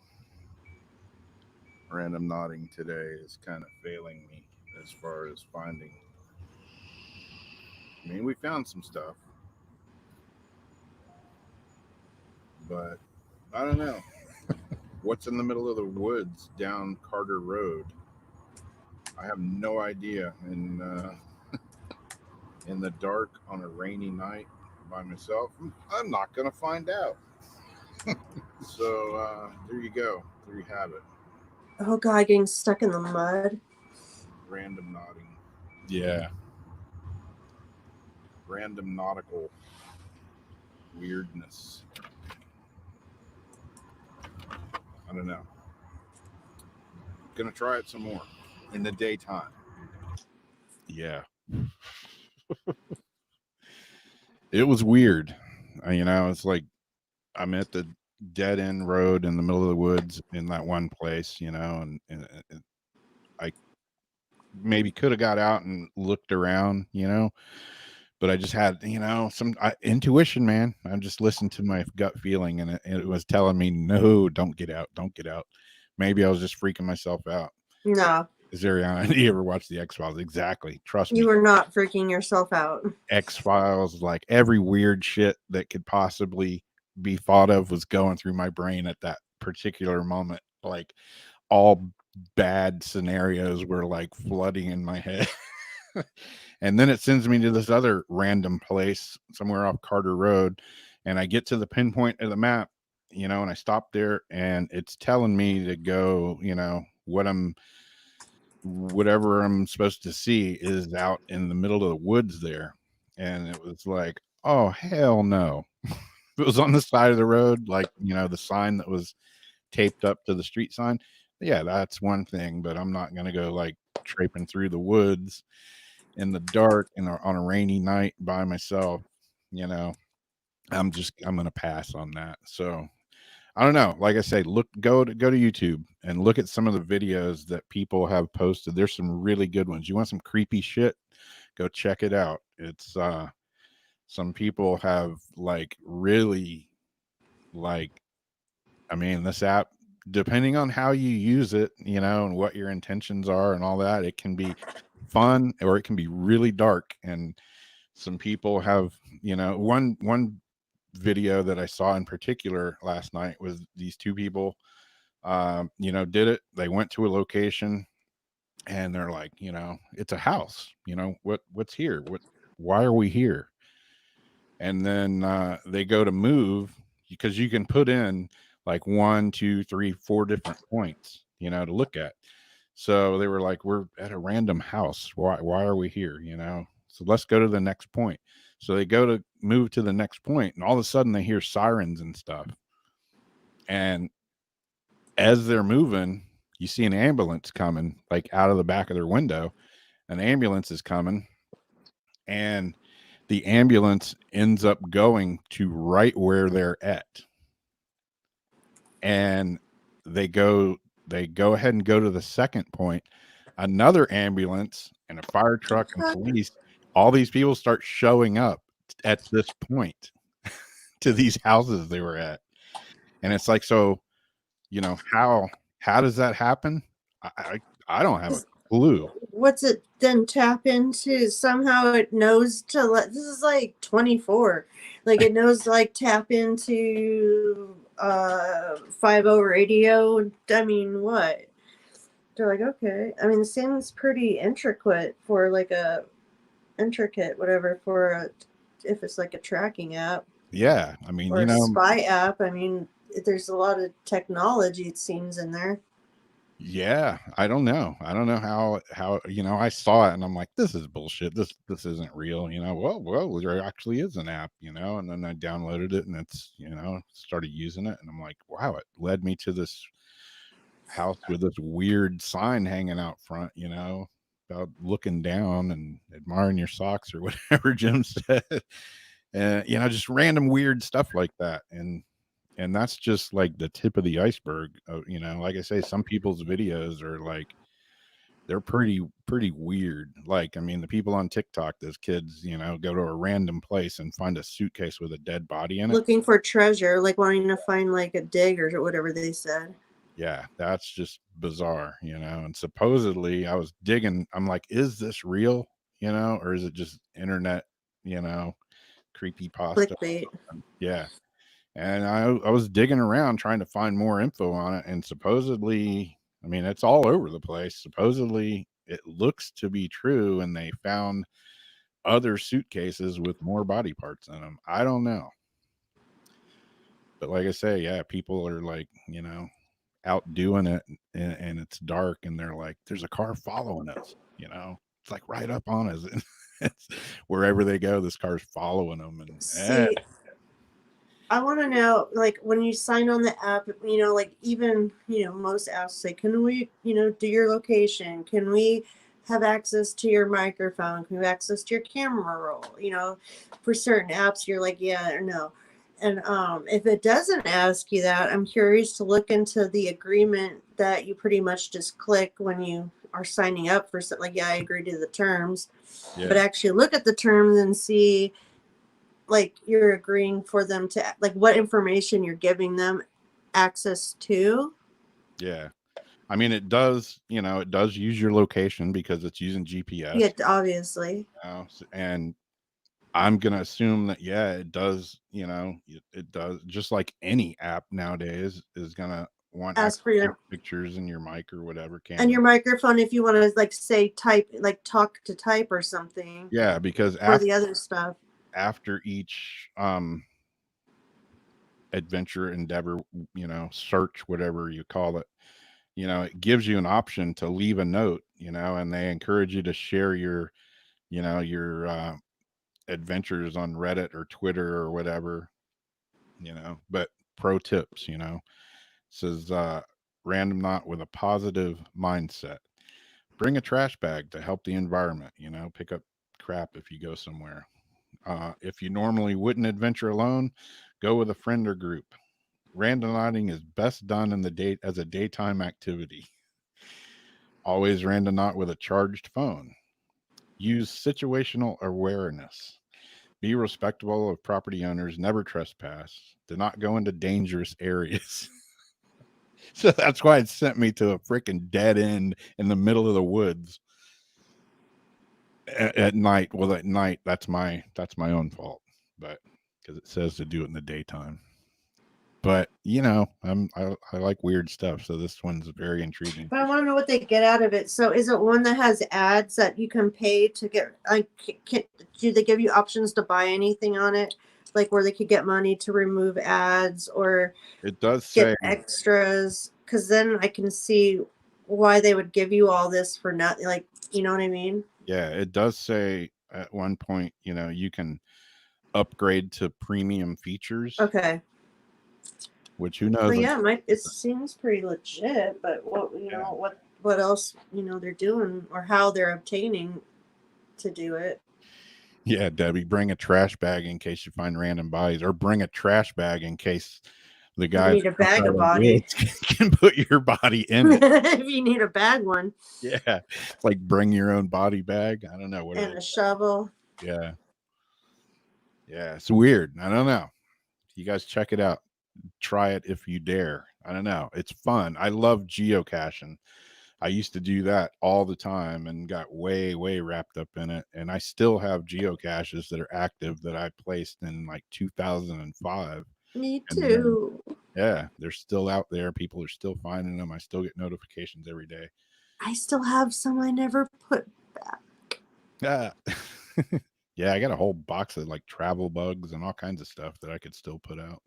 Random nodding today is kind of failing me as far as finding. I mean, we found some stuff, but I don't know. What's in the middle of the woods down Carter Road? I have no idea. And in the dark on a rainy night by myself, I'm not going to find out. So there you go. There you have it. Oh God, getting stuck in the mud. Random nodding. Yeah. Random nautical weirdness. I don't know. Gonna try it some more in the daytime. Yeah. It was weird. You know, it's like I'm at the dead end road in the middle of the woods in that one place, you know, and I maybe could have got out and looked around, you know, but I just had, you know, some intuition, man. I just listened to my gut feeling, and it was telling me, no, don't get out. Don't get out. Maybe I was just freaking myself out. No. Zariana, do you ever watch the X-Files? Exactly. Trust me. You were not freaking yourself out. X-Files, like every weird shit that could possibly be thought of was going through my brain at that particular moment. Like all bad scenarios were like flooding in my head. And then it sends me to this other random place somewhere off Carter Road, and I get to the pinpoint of the map, you know, and I stop there, and it's telling me to go, you know, whatever I'm supposed to see is out in the middle of the woods there. And it was like, oh hell no. It was on the side of the road, like, you know, the sign that was taped up to the street sign. Yeah, that's one thing, but I'm not gonna go like traipsing through the woods in the dark and on a rainy night by myself. You know, I'm gonna pass on that. So I don't know. Like I say, go to YouTube and look at some of the videos that people have posted. There's some really good ones. You want some creepy shit? Go check it out. It's some people have like really like, I mean, this app, depending on how you use it, you know, and what your intentions are and all that, it can be fun or it can be really dark. And some people have, you know, one video that I saw in particular last night was these two people, you know, did it. They went to a location and they're like, you know, it's a house, you know, what's here? Why are we here? And then they go to move, because you can put in like 1, 2, 3, 4 different points, you know, to look at. So they were like, we're at a random house. Why are we here? So let's go to the next point. So they go to move to the next point, and all of a sudden they hear sirens and stuff. And as they're moving, you see an ambulance coming, like out of the back of their window. An ambulance is coming, and the ambulance ends up going to right where they're at. And they go ahead and go to the second point. Another ambulance and a fire truck and police, all these people start showing up at this point to these houses they were at. And it's like, so, how does that happen? I don't have a clue. What's it then tap into? Somehow it knows to let, this is like 24. Like it knows to like tap into 50 radio. I mean, what? They're like, okay. I mean, it seems pretty intricate for like a whatever for a, if it's like a tracking app. Yeah, I mean, or a spy app. I mean, there's a lot of technology, it seems, in there. Yeah, I don't know how I saw it and I'm like, this is bullshit. This isn't real. Well, there actually is an app. And then I downloaded it and it's started using it and I'm like, wow, it led me to this house with this weird sign hanging out front. About looking down and admiring your socks or whatever Jim said, and just random weird stuff like that. And that's just like the tip of the iceberg. Like I say, some people's videos are like, they're pretty weird. Like, I mean, the people on TikTok, those kids, go to a random place and find a suitcase with a dead body in it. Looking for treasure, like wanting to find like a dig or whatever they said. Yeah, that's just bizarre, and supposedly I was digging. I'm like, is this real, or is it just internet, creepy pasta? Clickbait. Yeah. And I was digging around trying to find more info on it. And supposedly, I mean, it's all over the place. Supposedly, it looks to be true. And they found other suitcases with more body parts in them. I don't know. But like I say, yeah, people are like, out doing it and it's dark. And they're like, there's a car following us, it's like right up on us. It's, wherever they go, this car's following them. And see, I want to know, like, when you sign on the app, like even, most apps say, can we, do your location? Can we have access to your microphone? Can we have access to your camera roll? For certain apps, you're like, yeah or no. And if it doesn't ask you that, I'm curious to look into the agreement that you pretty much just click when you are signing up for something. Like, yeah, I agree to the terms. Yeah. But actually look at the terms and see, like, you're agreeing for them to, like, what information you're giving them access to. Yeah. I mean, it does use your location because it's using GPS. Yeah, obviously. And I'm going to assume that, yeah, it does, it does, just like any app nowadays is going to want ask for your pictures and your mic or whatever. Camera. And your microphone, if you want to, like, say type, like talk to type or something. Yeah, because for the other stuff. After each adventure, endeavor, search, whatever you call it, it gives you an option to leave a note, and they encourage you to share your adventures on Reddit or Twitter or whatever, but pro tips, says Random Knot with a positive mindset. Bring a trash bag to help the environment, pick up crap if you go somewhere. If you normally wouldn't adventure alone, go with a friend or group. Random knotting is best done as a daytime activity. Always random knot with a charged phone. Use situational awareness. Be respectful of property owners. Never trespass. Do not go into dangerous areas. So that's why it sent me to a freaking dead end in the middle of the woods at night. Well, at night, that's my own fault, but because it says to do it in the daytime. But I like weird stuff, so this one's very intriguing. But I want to know what they get out of it. So is it one that has ads that you can pay to get? Like, do they give you options to buy anything on it, like where they could get money to remove ads or it does get extras? Because then I can see why they would give you all this for nothing. Like, you know what I mean? Yeah, it does say at one point, you know, you can upgrade to premium features, Okay. which who knows? Well, yeah, it seems pretty legit, but what you Yeah. know, what else they're doing or how they're obtaining to do it. Yeah, Debbie, bring a trash bag in case you find random bodies, or bring a trash bag in case the guy need a bag of bodies. can put your body in it. If you need a bag one Yeah, like bring your own body bag. I don't know what. and a shovel. Yeah, yeah, it's weird. I don't know. You guys check it out. Try it if you dare. I don't know. It's fun. I love geocaching. I used to do that all the time and got way, way wrapped up in it. And I still have geocaches that are active that I placed in like 2005. Me And too. yeah, they're still out there. People are still finding them. I still get notifications every day. I still have some I never put back. Yeah. Yeah, I got a whole box of like travel bugs and all kinds of stuff that I could still put out.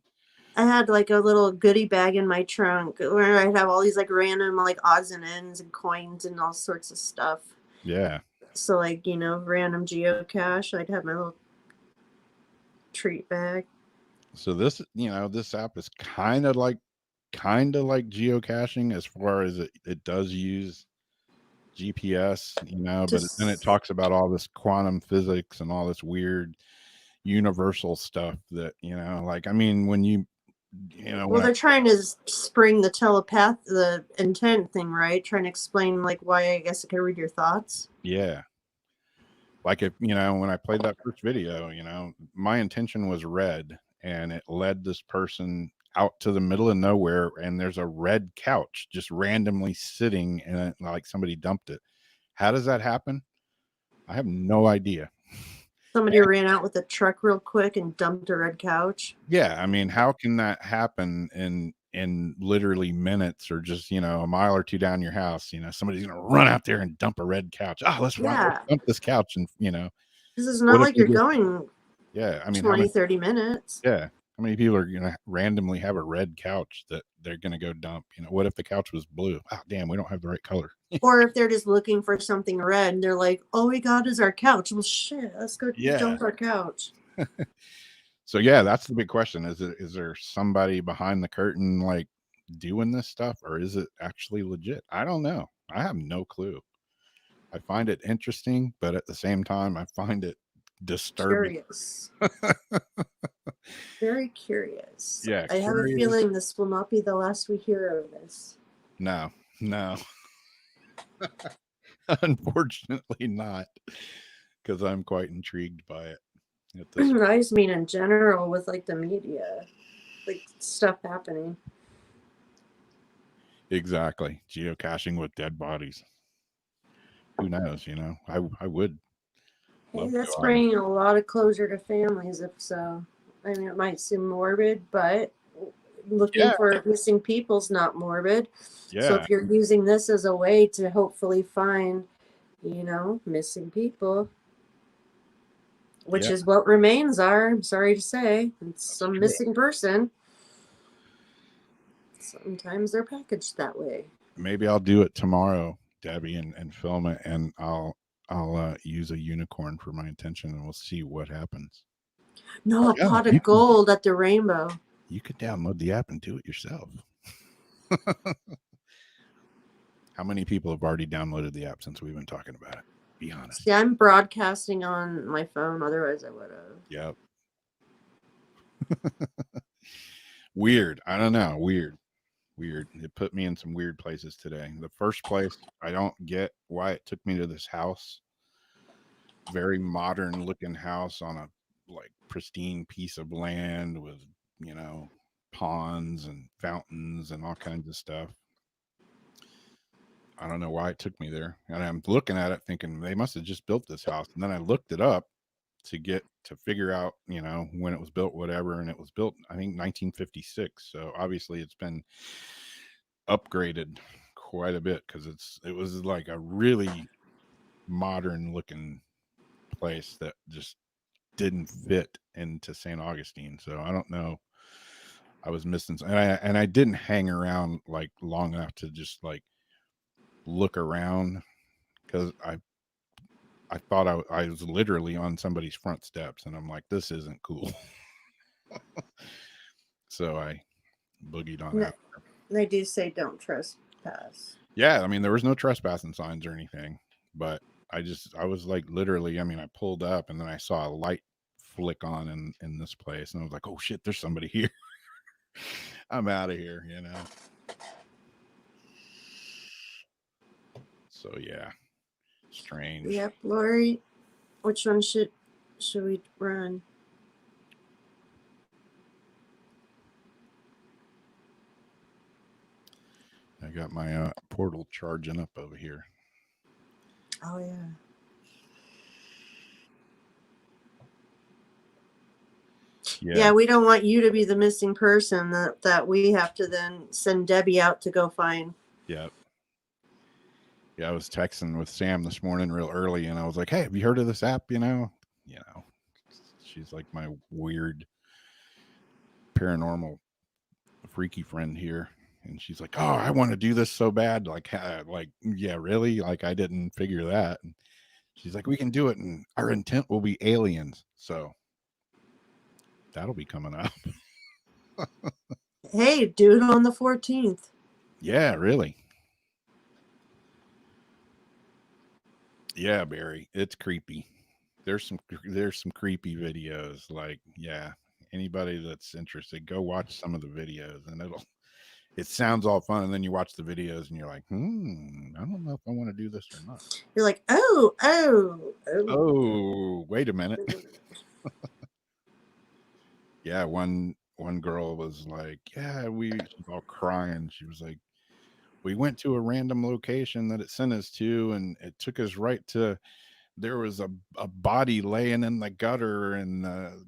I had like a little goodie bag in my trunk where I'd have all these like random like odds and ends and coins and all sorts of stuff. Yeah. So like, random geocache, I'd have my little treat bag. So this, this app is kind of like geocaching as far as it does use GPS, but then it talks about all this quantum physics and all this weird universal stuff that, like, I mean, when you, well, they're trying to spring the intent thing, right? Trying to explain like why I guess it can read your thoughts. Yeah. Like if, when I played that first video, my intention was red and it led this person out to the middle of nowhere and there's a red couch just randomly sitting in it, like somebody dumped it. How does that happen? I have no idea. Somebody ran out with a truck real quick and dumped a red couch. Yeah, I mean, how can that happen in literally minutes or just, a mile or two down your house? Somebody's gonna run out there and dump a red couch. Oh, let's dump this couch. And this is not like you're going I mean 30 minutes. Yeah. How many people are gonna randomly have a red couch that they're gonna go dump? What if the couch was blue? Oh damn, we don't have the right color. Or if they're just looking for something red and they're like, all we got is our couch. Well shit, let's go dump our couch. So yeah, that's the big question. Is there somebody behind the curtain like doing this stuff, or is it actually legit? I don't know. I have no clue. I find it interesting, but at the same time I find it disturbing. Curious. Very curious. Yeah, I have a feeling this will not be the last we hear of this. No. Unfortunately not, because I'm quite intrigued by it. I just mean in general with like the media, like stuff happening. Exactly. Geocaching with dead bodies. Who knows, I would. Hey, that's bringing a lot of closure to families, if so. I mean, it might seem morbid, but looking for missing people's not morbid. Yeah. So if you're using this as a way to hopefully find, missing people, which is what remains are, I'm sorry to say, it's some missing person. Sometimes they're packaged that way. Maybe I'll do it tomorrow, Debbie, and film it, and I'll use a unicorn for my intention, and we'll see what happens. No, a pot of gold at the rainbow. You could download the app and do it yourself. How many people have already downloaded the app since we've been talking about it? Be honest. Yeah, I'm broadcasting on my phone. Otherwise, I would have. Yep. Weird. I don't know. Weird. It put me in some weird places today. The first place, I don't get why it took me to this house. Very modern looking house on a like pristine piece of land with, ponds and fountains and all kinds of stuff. I don't know why it took me there. And I'm looking at it thinking they must have just built this house. And then I looked it up to figure out, when it was built, whatever. And it was built, I think, 1956. So obviously it's been upgraded quite a bit because it was like a really modern looking place that just didn't fit into St. Augustine. So I don't know. I was missing, and I didn't hang around like long enough to just like look around because I thought I was literally on somebody's front steps, and I'm like, this isn't cool. So I boogied on No. out. They do say don't trespass. Yeah, I mean, there was no trespassing signs or anything, but I was like literally, I mean, I pulled up and then I saw a light flick on in this place, and I was like, oh shit, there's somebody here. I'm out of here, you know. So yeah, strange. Yep, Lori. Which one should we run? I got my portal charging up over here. Oh yeah. Yeah, we don't want you to be the missing person that we have to then send Debbie out to go find. Yep. Yeah, I was texting with Sam this morning real early, and I was like, hey, have you heard of this app? You know, she's like my weird paranormal freaky friend here. And she's like, oh, I want to do this so bad. Like, yeah, really? Like, I didn't figure that. And she's like, we can do it. And our intent will be aliens. So that'll be coming up. Hey, do it on the 14th. Yeah, really. Yeah, Barry, it's creepy. There's some creepy videos. Like, yeah, anybody that's interested, go watch some of the videos, and it sounds all fun, and then you watch the videos and you're like, I don't know if I want to do this or not. You're like, oh, wait a minute. Yeah, one girl was like, yeah, she's all crying. She was like, we went to a random location that it sent us to, and it took us right to, there was a body laying in the gutter, and the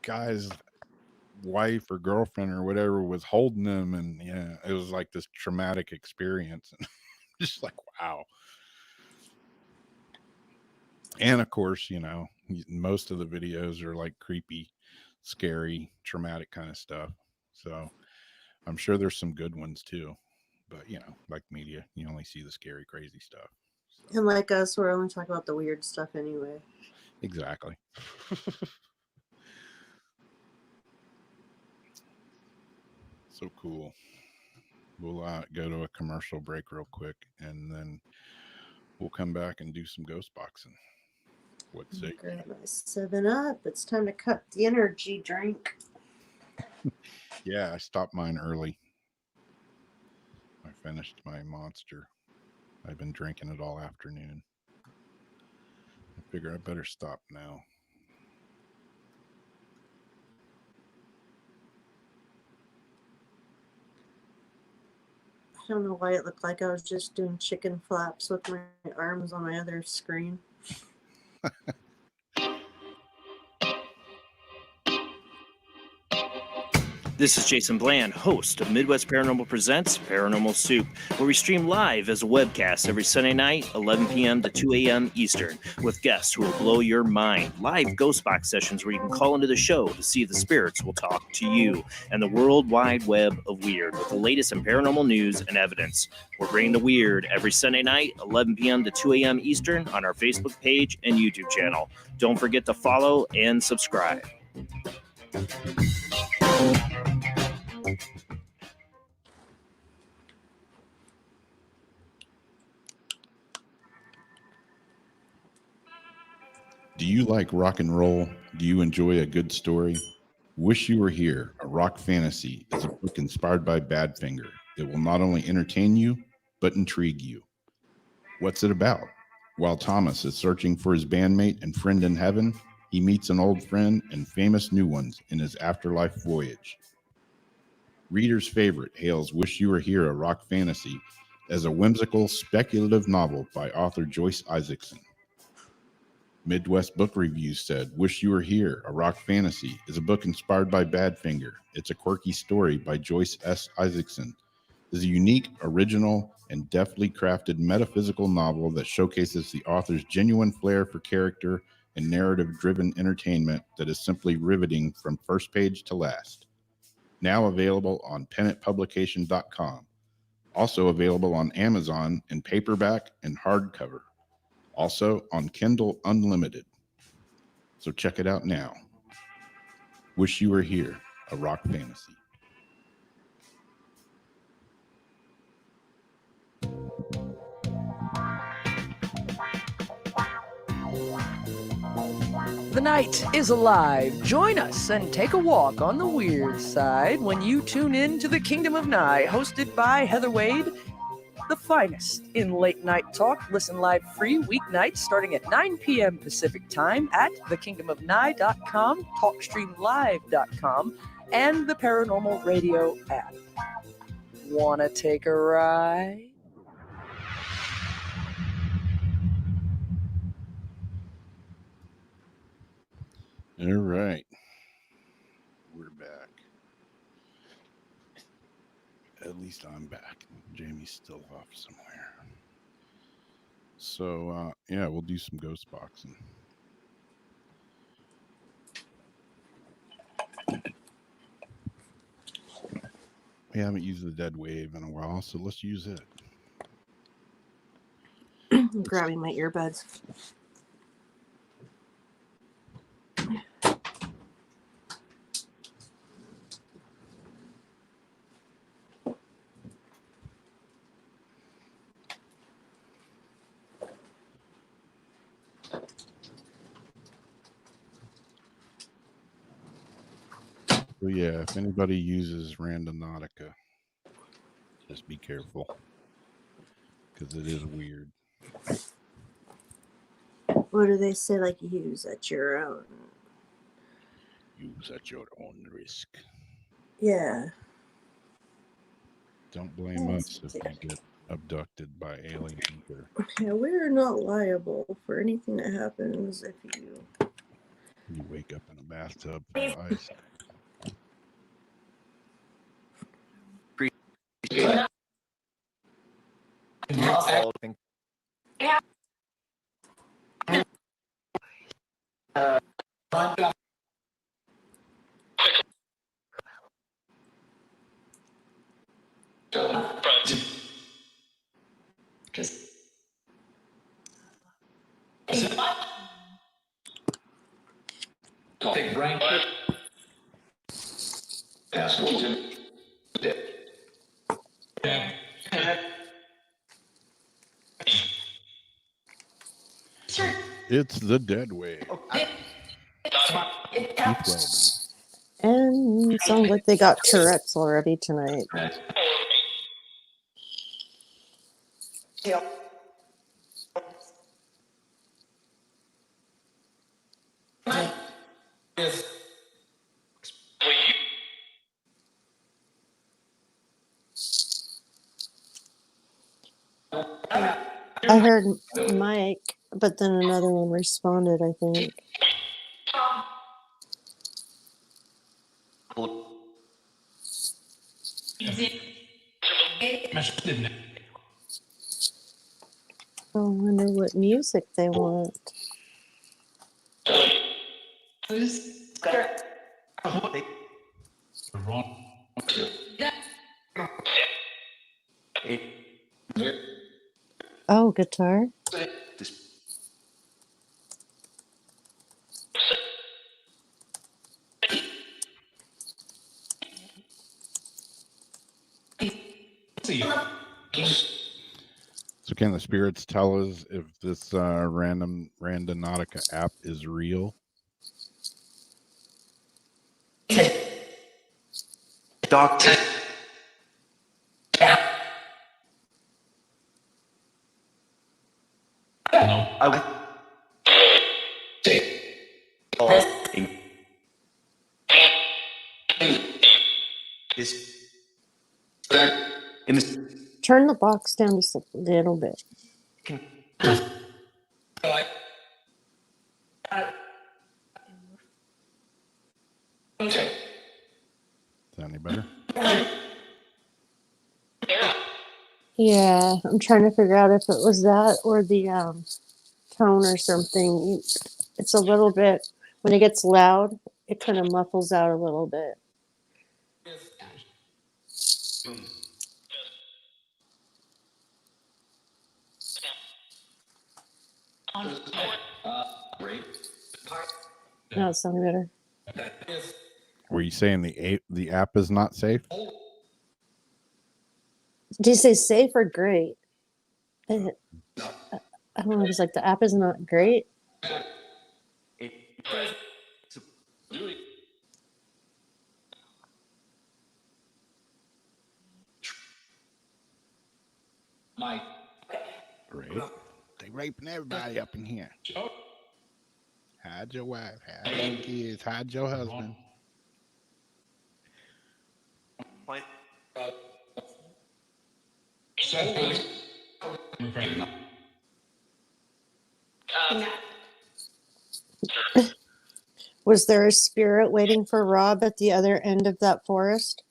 guy's wife or girlfriend or whatever was holding him, and yeah, it was like this traumatic experience. Just like, wow. And of course, you know, most of the videos are like creepy, scary, traumatic kind of stuff. So I'm sure there's some good ones too, but you know, like media, you only see the scary, crazy stuff. And like us, we're only talking about the weird stuff anyway. Exactly. So cool. We'll go to a commercial break real quick, and then we'll come back and do some ghost boxing. What's it? Grab my 7-Up. It's time to cut the energy drink. Yeah, I stopped mine early. I finished my Monster. I've been drinking it all afternoon. I figure I better stop now. I don't know why it looked like I was just doing chicken flaps with my arms on my other screen. This is Jason Bland, host of Midwest Paranormal Presents Paranormal Soup, where we stream live as a webcast every Sunday night, 11 p.m. to 2 a.m. Eastern, with guests who will blow your mind. Live ghost box sessions where you can call into the show to see if the spirits will talk to you, and the world wide web of weird with the latest in paranormal news and evidence. We're bringing the weird every Sunday night, 11 p.m. to 2 a.m. Eastern on our Facebook page and YouTube channel. Don't forget to follow and subscribe. Do you like rock and roll? Do you enjoy a good story? Wish You Were Here, a rock fantasy, is a book inspired by Badfinger. It will not only entertain you, but intrigue you. What's it about? While Thomas is searching for his bandmate and friend in heaven, he meets an old friend and famous new ones in his afterlife voyage. Readers' favorite hails Wish You Were Here, a rock fantasy, as a whimsical, speculative novel by author Joyce Isaacson. Midwest Book Reviews said, Wish You Were Here, a rock fantasy, is a book inspired by Badfinger. It's a quirky story by Joyce S. Isaacson. It is a unique, original, and deftly crafted metaphysical novel that showcases the author's genuine flair for character and narrative-driven entertainment that is simply riveting from first page to last. Now available on pennantpublication.com. Also available on Amazon in paperback and hardcover. Also on Kindle Unlimited. So check it out now. Wish You Were Here, a rock fantasy. The night is alive. Join us and take a walk on the weird side when you tune in to the Kingdom of Nye, hosted by Heather Wade, the finest in late night talk. Listen live free weeknights starting at 9 p.m. Pacific time at thekingdomofnye.com, talkstreamlive.com, and the Paranormal Radio app. Wanna take a ride? All right. We're back. At least I'm back. Jamie's still off somewhere. So, yeah, we'll do some ghost boxing. We haven't used the dead wave in a while, so let's use it. I'm grabbing my earbuds. So yeah, if anybody uses Randonautica, just be careful because it is weird. What do they say? Like, use at your own. Use at your own risk. Yeah. Don't blame us if you get abducted by aliens or Yeah, we're not liable for anything that happens if you wake up in a bathtub full of ice. It's the dead wave. Keith Weldon. And it sounds like they got Tourette's already tonight. I heard Mike, but then another one responded, I think. I wonder what music they want. Oh, guitar. So can the spirits tell us if this Randonautica app is real? Doctor. No. Turn the box down just a little bit. Is that any better? Yeah, I'm trying to figure out if it was that or the tone or something. It's a little bit, when it gets loud, it kind of muffles out a little bit. No, it's sounding better. Were you saying the app is not safe? Do you say safe or great? I don't know. It's like the app is not great. Great. They raping everybody up in here. Hide your wife, hide your kids, hide your husband. Was there a spirit waiting for Rob at the other end of that forest?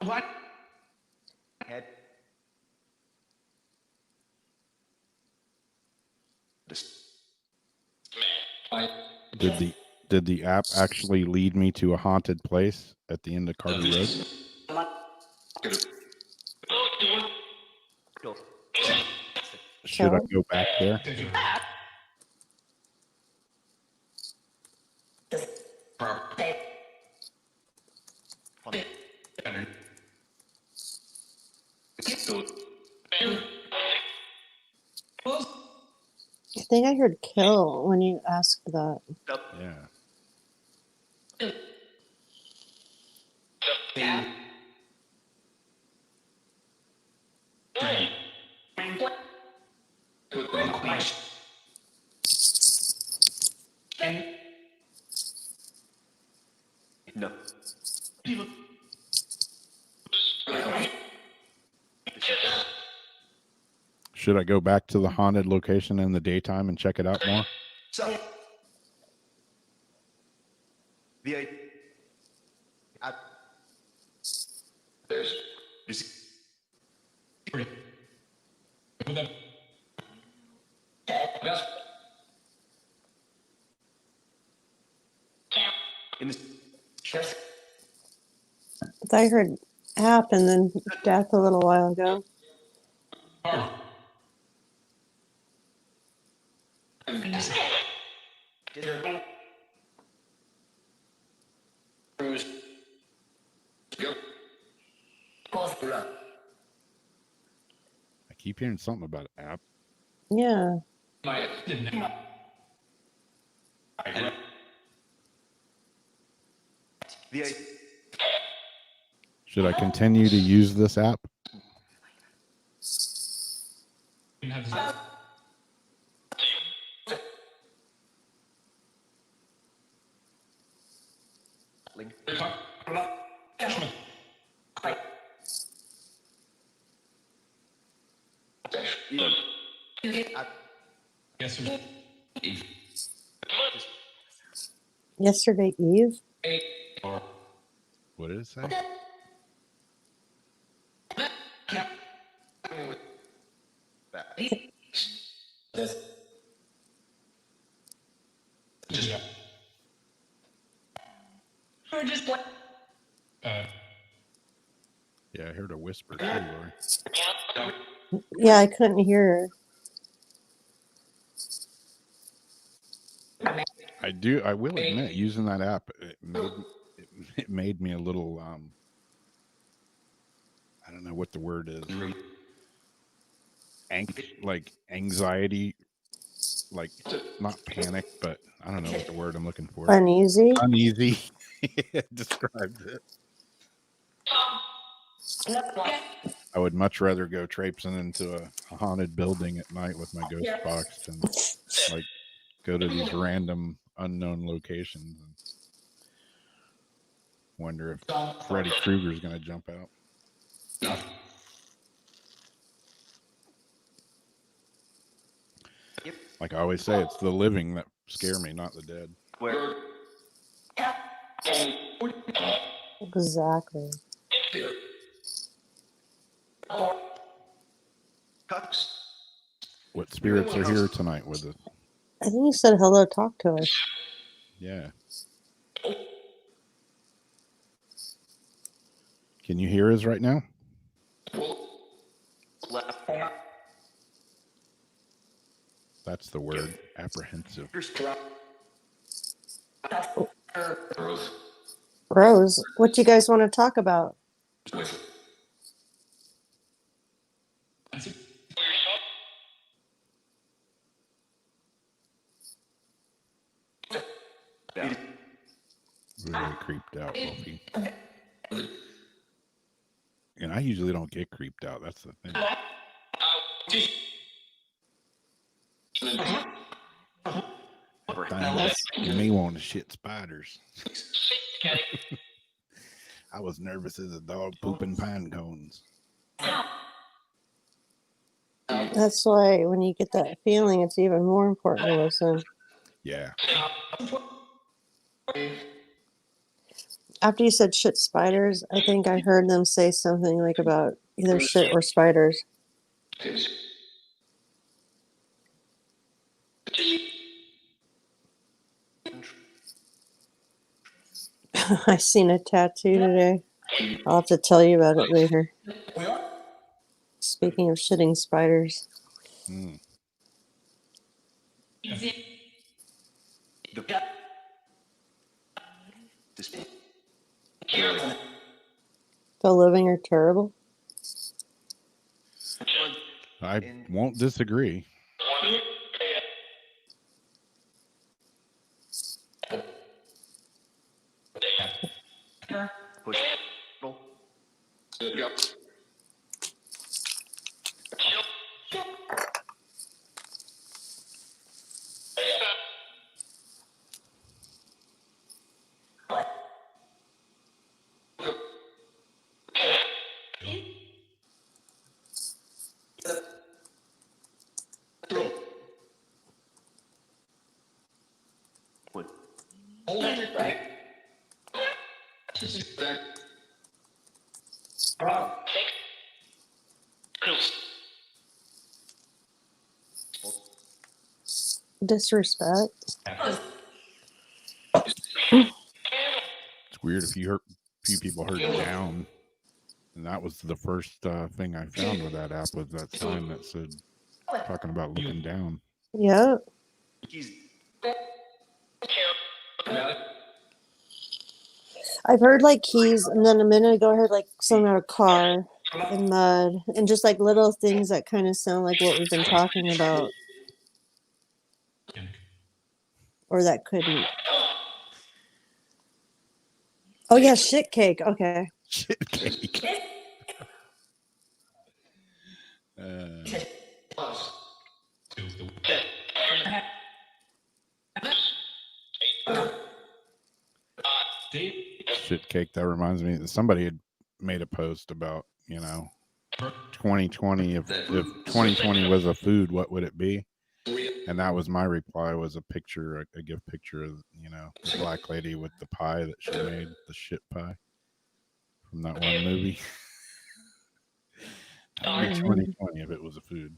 What? Did the app actually lead me to a haunted place at the end of Carter Road? Should I go back there? I think I heard kill when you asked that. Yeah. No. Should I go back to the haunted location in the daytime and check it out more? So, I heard app and then death a little while ago. I keep hearing something about an app. Yeah. Should I continue to use this app? Yesterday Eve? What did it say? Yeah, I heard a whisper too, Lori. Yeah, I couldn't hear her. I will admit, using that app, it made me a little, I don't know what the word is. Like anxiety, like not panic, but I don't know what the word I'm looking for. Uneasy? Uneasy. Describes it. I would much rather go traipsing into a haunted building at night with my ghost box than like go to these random unknown locations and wonder if Freddy Krueger's going to jump out. Like I always say, it's the living that scare me, not the dead. Exactly. What spirits are here tonight with us? I think you said hello, talk to us. Yeah. Can you hear us right now? That's the word. Apprehensive. Rose, what do you guys want to talk about? Really creeped out, Wolfie. And I usually don't get creeped out. That's the thing. You may want to shit spiders. I was nervous as a dog pooping pine cones. That's why when you get that feeling, it's even more important to listen. Yeah. After you said shit spiders, I think I heard them say something like about either shit or spiders. I seen a tattoo today. I'll have to tell you about it later. Speaking of shitting spiders. Mm. The living are terrible. I won't disagree. Disrespect. It's weird if you heard few people heard down, and that was the first thing I found with that app was that sign that said talking about looking down. Yep. I've heard like keys, and then a minute ago I heard like something about a car and mud, and just like little things that kind of sound like what we've been talking about, or that couldn't. Oh yeah, shit cake. Okay. Shit cake. Shit cake. That reminds me that somebody had made a post about 2020. If 2020 was a food, what would it be? And that was my reply, was a picture, a gift picture of the black lady with the pie that she made, the shit pie from that one movie. That would be 2020 if it was a food.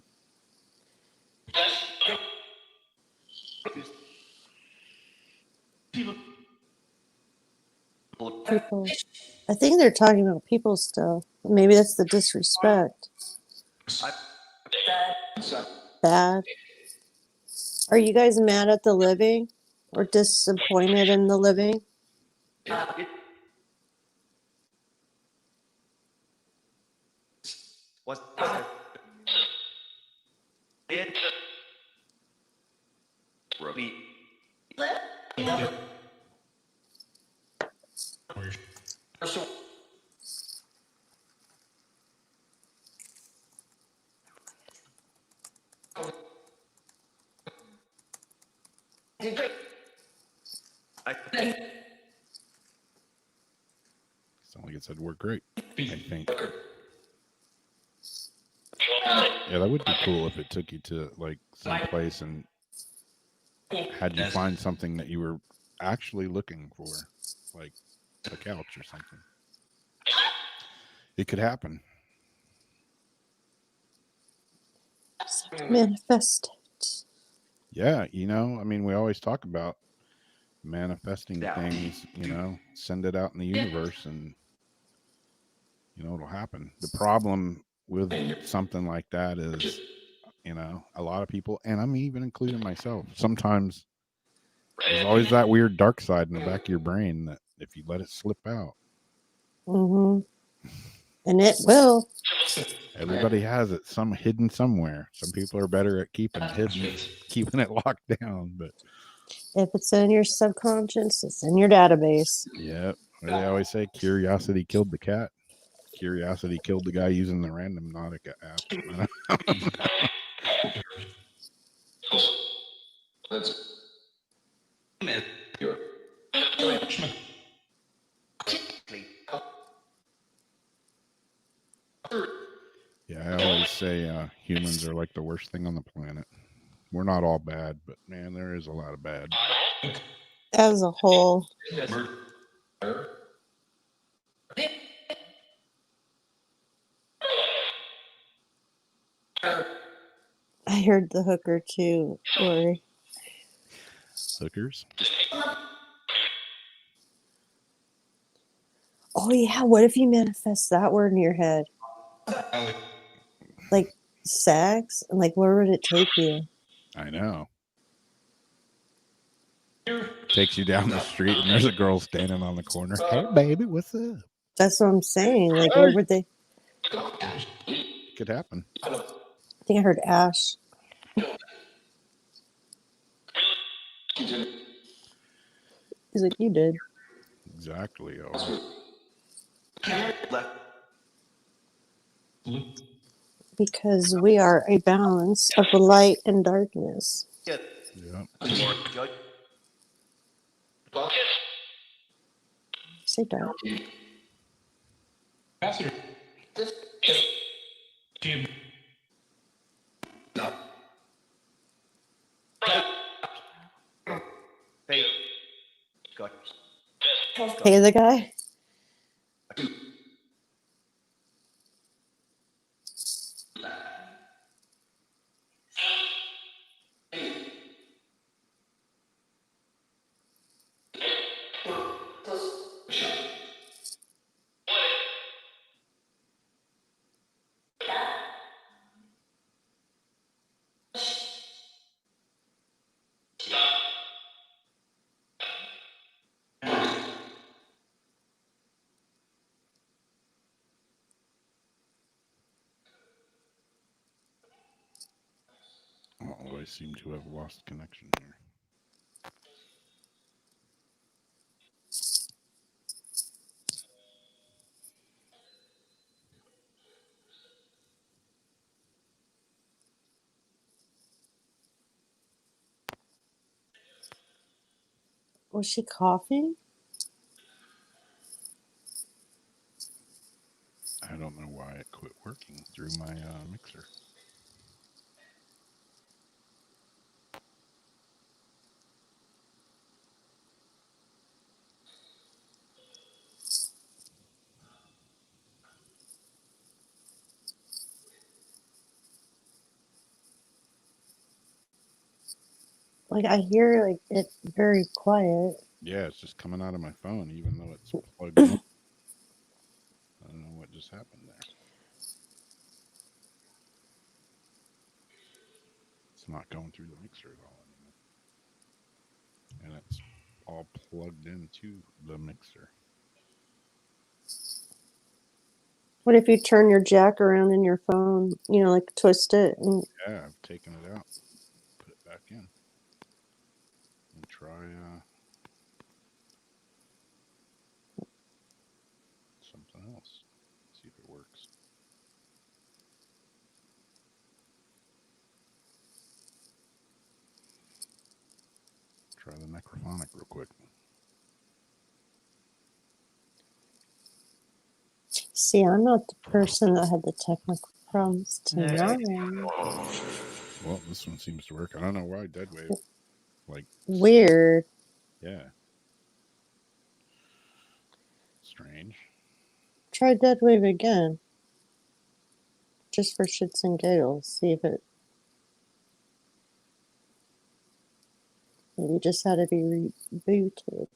People. I think they're talking about people still. Maybe that's the disrespect. Bad. Are you guys mad at the living or disappointed in the living? Sound like it said we're great, I think. Yeah, that would be cool if it took you to like some place and had you find something that you were actually looking for, like a couch or something. It could happen. Manifest it. Yeah, I mean, we always talk about manifesting Yeah. things, send it out in the universe and, it'll happen. The problem with something like that is, a lot of people, and I'm even including myself, sometimes there's always that weird dark side in the back of your brain that if you let it slip out, Mm-hmm. And it will. everybody has it some hidden somewhere. Some people are better at keeping it hidden, keeping it locked down, but If it's in your subconscious, it's in your database. yeah, they always say curiosity killed the cat. Curiosity killed the guy using the random Nautica app. Yeah, I always say humans are like the worst thing on the planet. We're not all bad, but man, there is a lot of bad. As a whole. I heard the hooker too, Lori. Hookers? Oh yeah, what if you manifest that word in your head? Like sex? And like where would it take you? I know. Takes you down the street and there's a girl standing on the corner. Hey baby, what's up? That's what I'm saying. Like where would they Could happen. I think I heard Ash. He's like, you did. Exactly. Because we are a balance of light and darkness. Yeah. Say dark. Hey, the guy. Oh, I seem to have lost connection here. Was she coughing? I don't know why it quit working through my mixer. Like I hear like it very quiet. Yeah, it's just coming out of my phone, even though it's plugged in. I don't know what just happened there. It's not going through the mixer at all anymore. And it's all plugged into the mixer. What if you turn your jack around in your phone, like twist it? And Yeah, I've taken it out, put it back in, and try something else. See if it works. Try the necrophonic real quick. see, I'm not the person that had the technical problems tonight. Well, this one seems to work. I don't know why Deadwave. Like Weird. Yeah. Strange. Try Deadwave again. Just for shits and giggles. See if it. Maybe just had to be rebooted.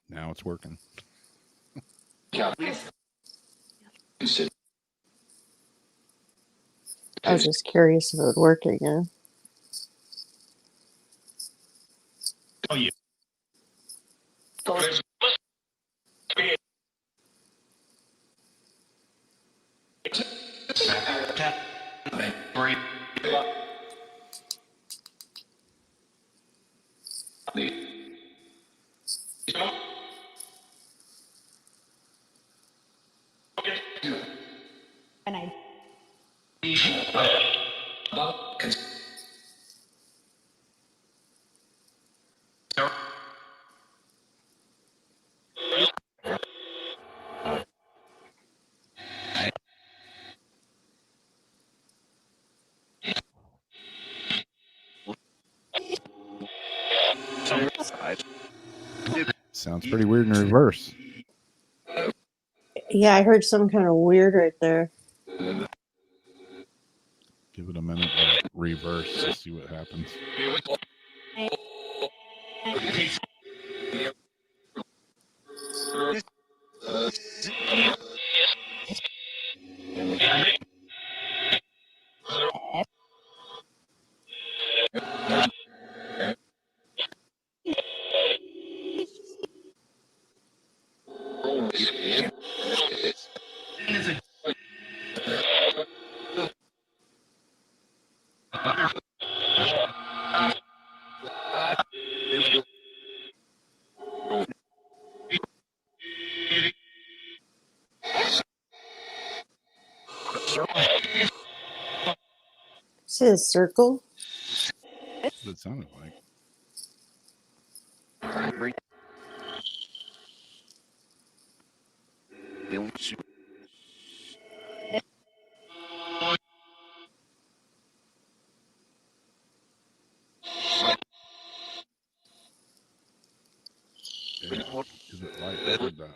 Now it's working. I was just curious if it would work again. Oh, yeah. And I Sounds pretty weird in reverse. Yeah, I heard some kind of weird right there. Give it a minute to reverse to see what happens. See the circle? That's what it sounded like. Yeah. Is it light? I heard that.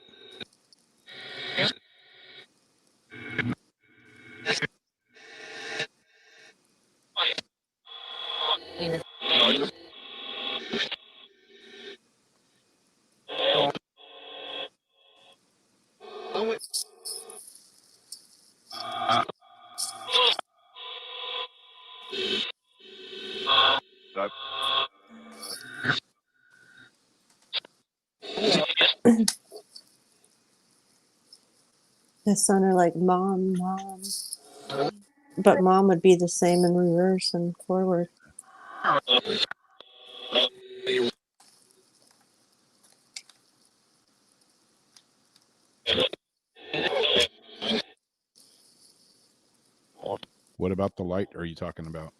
That sounded like mom, mom. But mom would be the same in reverse and forward. What about the light are you talking about?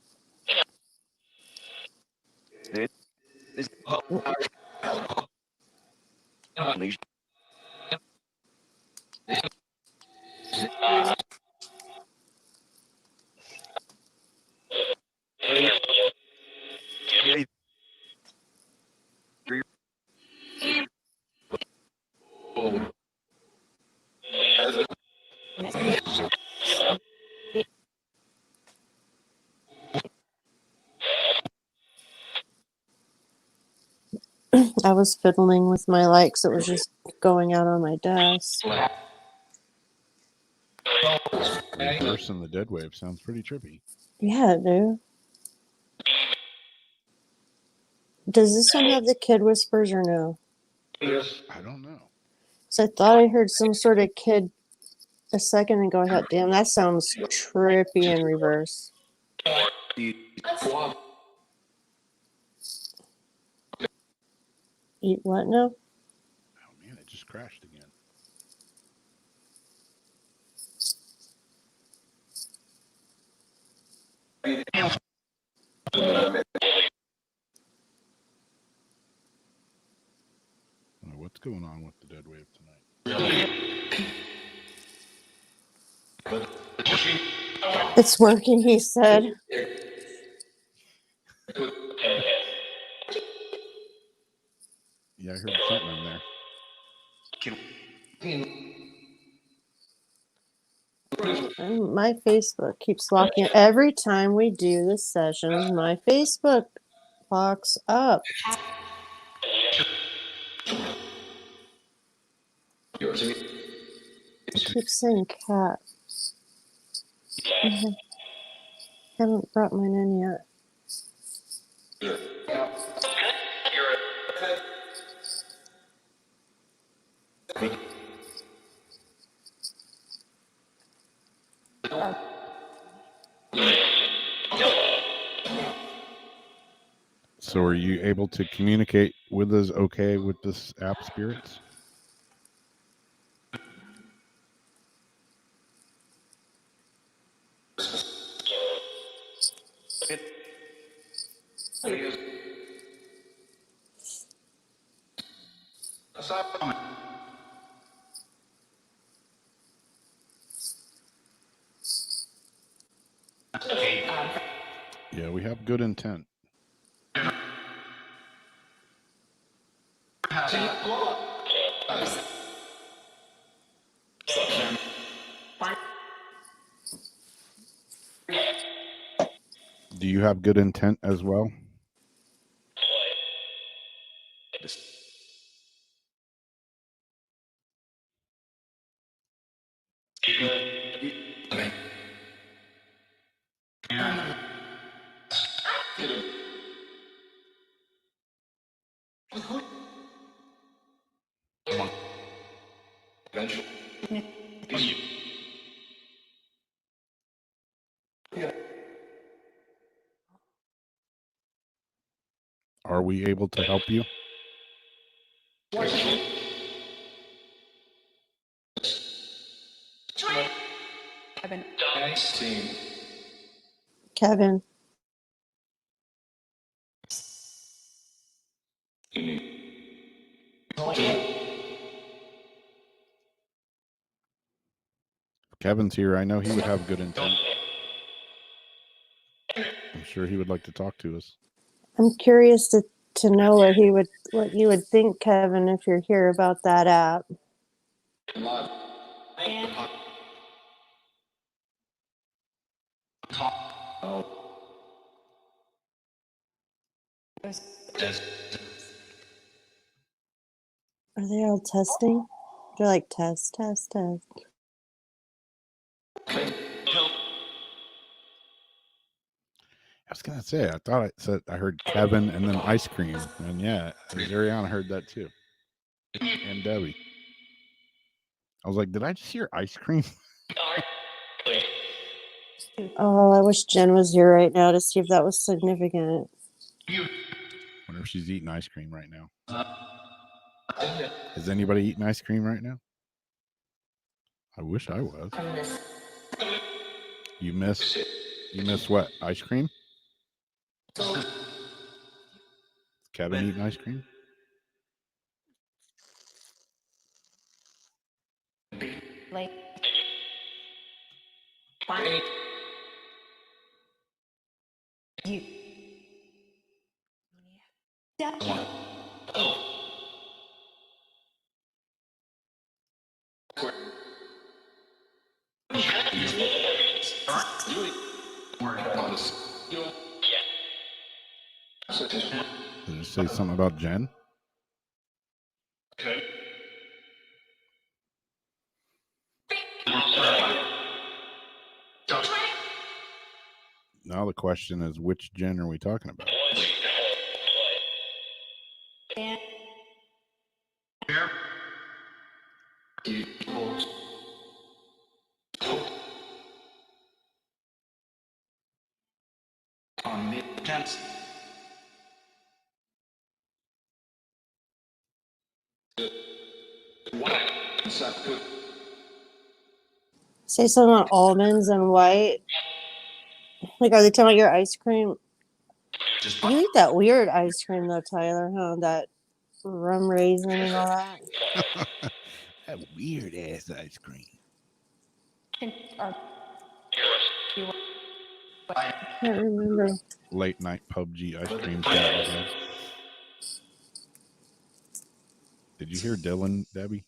I was fiddling with my light because it was just going out on my desk. Reverse and the dead wave sounds pretty trippy. Yeah, dude. Does this one have the kid whispers or no? I don't know. So I thought I heard some sort of kid a second ago. I thought, damn, that sounds trippy in reverse. Eat what now? Oh man, it just crashed again. What's going on with the dead wave tonight? It's working, he said. Yeah, I heard something in there. And my Facebook keeps locking. Every time we do the sessions, my Facebook locks up. Keeps saying cat. I haven't brought mine in yet. So are you able to communicate with us okay with this app, spirits? Yeah, we have good intent. Do you have good intent as well? Are we able to help you? Kevin. If Kevin's here, I know he would have good intent. I'm sure he would like to talk to us. I'm curious to know what you would think, Kevin, if you're here about that app. Are they all testing? They're like test, test, test. I was gonna say, I thought I heard Kevin and then ice cream, and yeah, Ariana heard that too, and Debbie. I was like, did I just hear ice cream? Oh, I wish Jen was here right now to see if that was significant. Wonder if she's eating ice cream right now. Is anybody eating ice cream right now? I wish I was. You miss what? Ice cream? Is Kevin eating ice cream? Like, you. Did you say something about Jen? Okay. Now the question is, which Jen are we talking about? Say something about almonds and white. Like, are they talking about your ice cream? You eat that weird ice cream though, Tyler, huh? That rum raisin and all that. That weird ass ice cream. I can't remember. Late night PUBG ice cream thing. Did you hear Dylan, Debbie?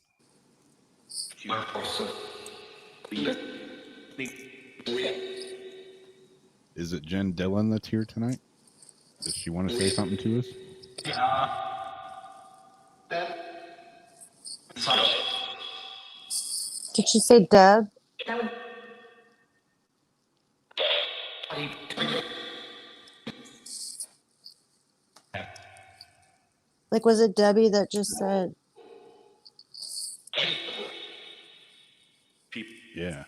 Is it Jen Dillon that's here tonight? Does she want to say something to us? Did she say Deb? Like, was it Debbie that just said? Yeah.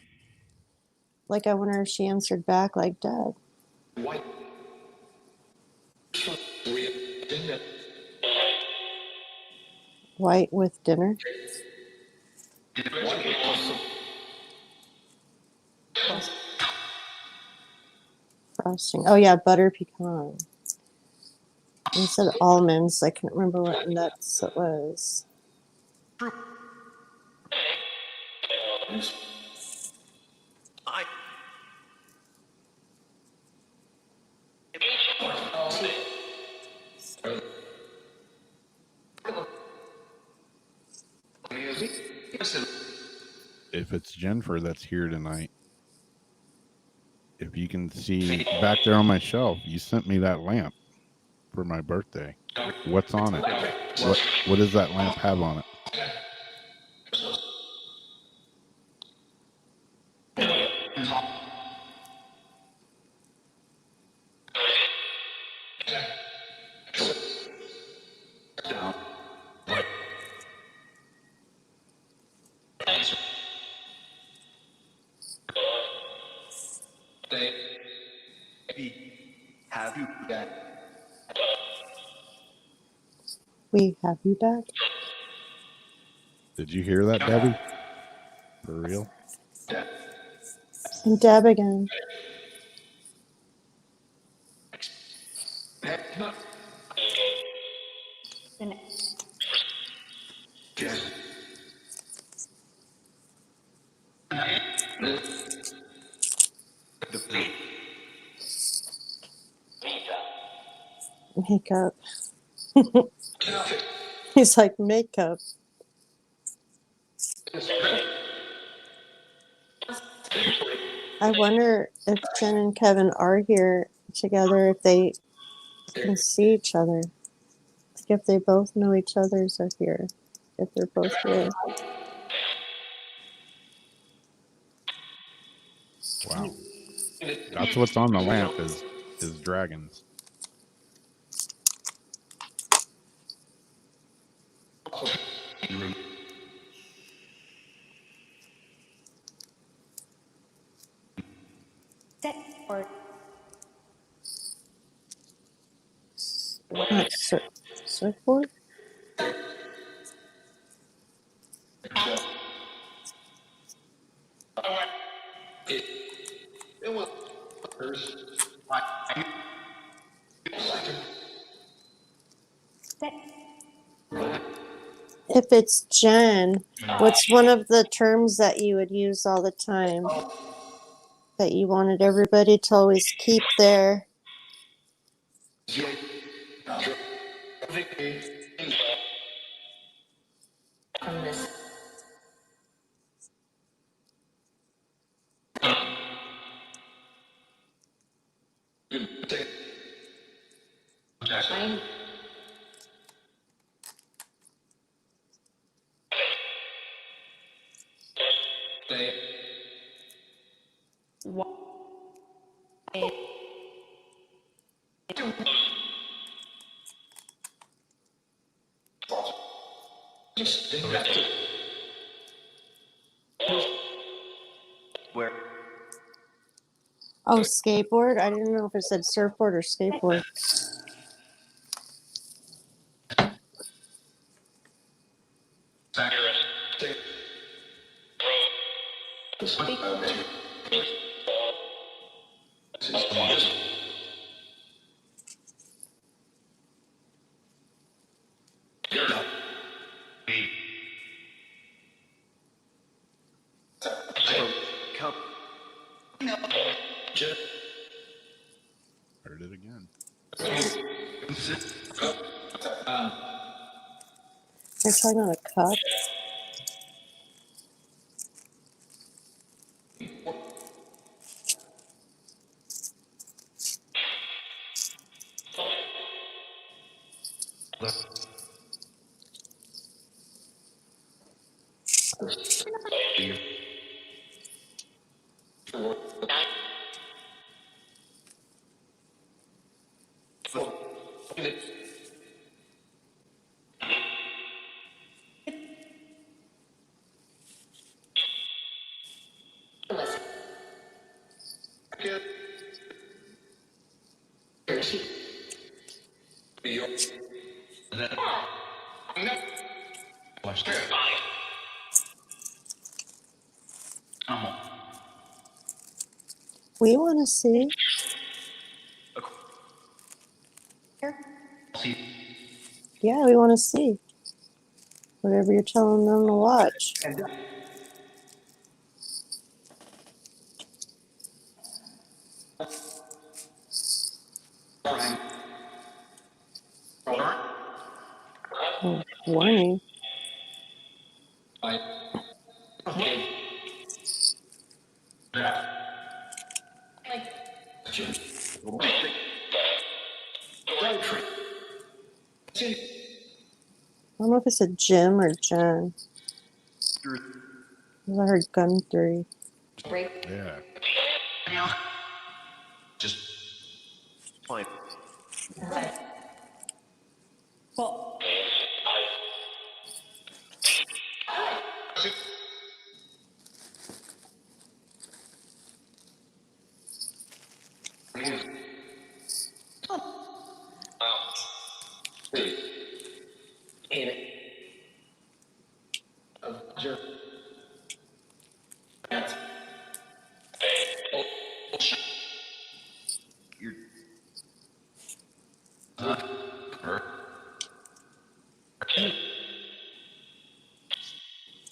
Like, I wonder if she answered back like Deb. White with dinner. Frosting. Oh yeah, butter pecan. You said almonds. I can't remember what nuts it was. If it's Jennifer that's here tonight, if you can see back there on my shelf, you sent me that lamp for my birthday. What's on it? What does that lamp have on it? Have you back? We have you back. Did you hear that, Debbie? For real? And Deb again. Makeup. He's like, makeup. I wonder if Jen and Kevin are here together, if they can see each other. Like if they both know each other's are here. If they're both here. Wow. That's what's on the lamp is dragons. What, surfboard? If it's Jen, what's one of the terms that you would use all the time that you wanted everybody to always keep there? Where? Oh, skateboard? I didn't know if it said surfboard or skateboard. Heard it again. They're talking about a cup. We want to see. Yeah, we want to see. Whatever you're telling them to watch. Oh, warning. I don't know if it's a Jim or Jen. I heard gun 3. Yeah. Just fine. Well,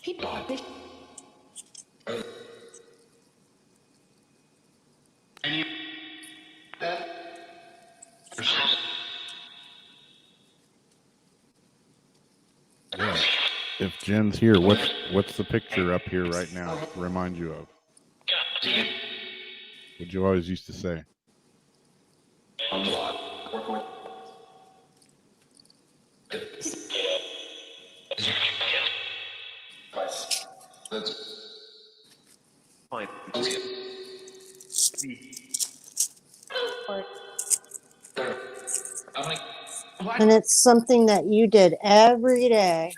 people, they Yeah. If Jen's here, what's the picture up here right now remind you of? What you always used to say? Fine. And it's something that you did every day.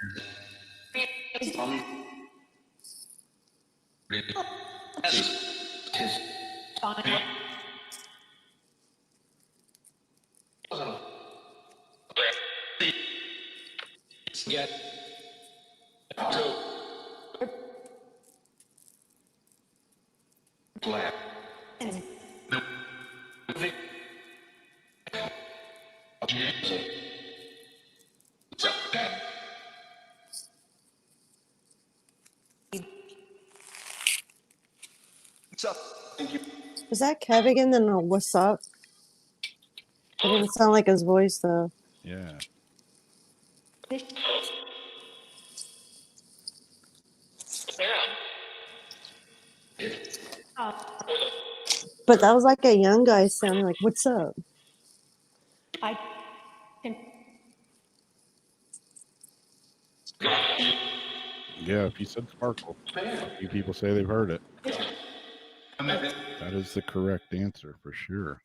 Was that Kev again? Then what's up? It didn't sound like his voice though. Yeah. But that was like a young guy sounding like, "What's up?" I can Yeah, if you said sparkle, a few people say they've heard it. That is the correct answer for sure.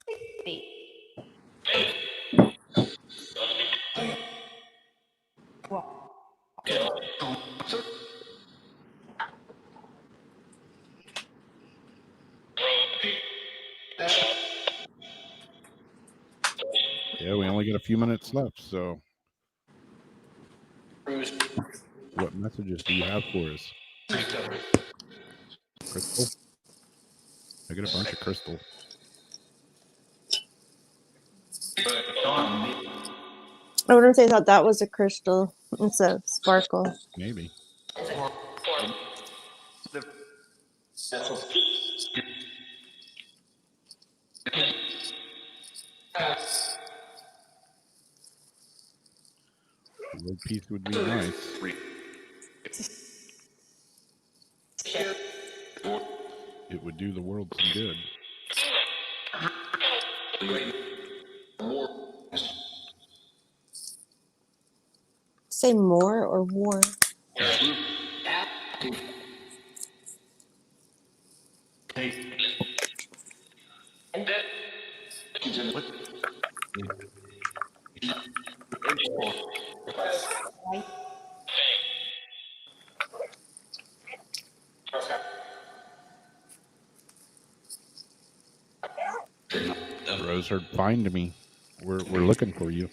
Yeah, we only got a few minutes left, so what messages do you have for us? Crystal? I got a bunch of crystal. I wonder if they thought that was a crystal. It's a sparkle. Maybe. World peace would be nice. It would do the world some good. Say more or war? Rose heard find me. We're looking for you.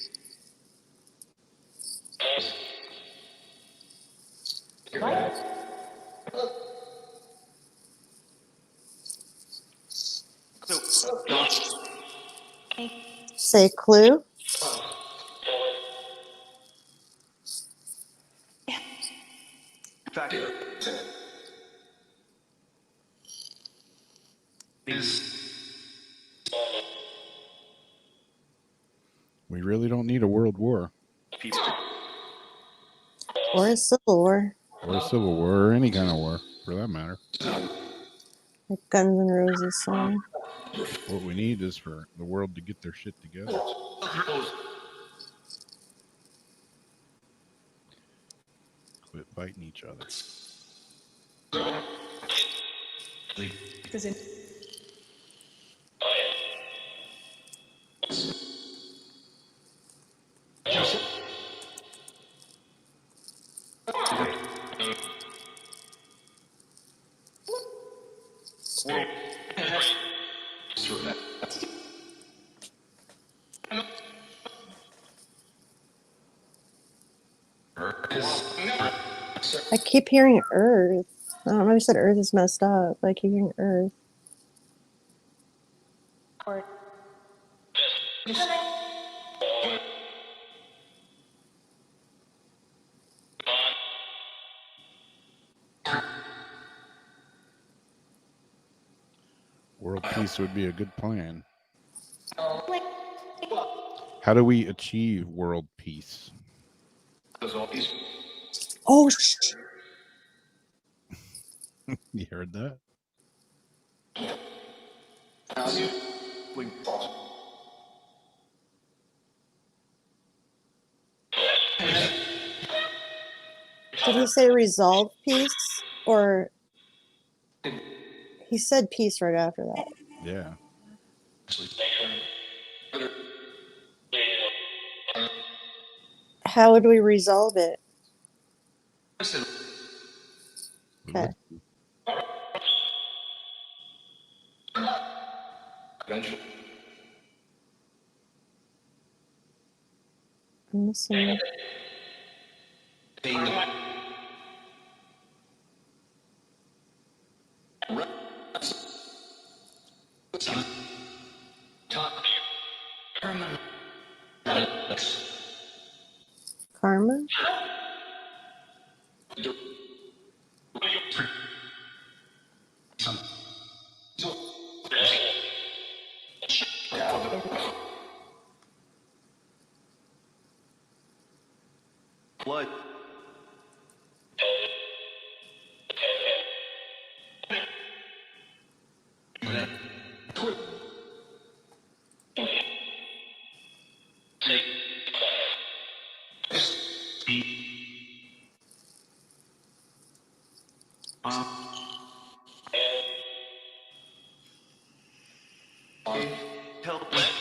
Say clue? We really don't need a world war. Or a civil war? Or a civil war, or any kind of war, for that matter. Like Guns N' Roses song. What we need is for the world to get their shit together. Quit fighting each other. I keep hearing Earth. I don't know if you said Earth is messed up, but I keep hearing Earth. World peace would be a good plan. How do we achieve world peace? Oh, You heard that? did he say resolve peace? Or he said peace right after that. Yeah. How would we resolve it? Okay. I'm missing. Karma? Blood. Help with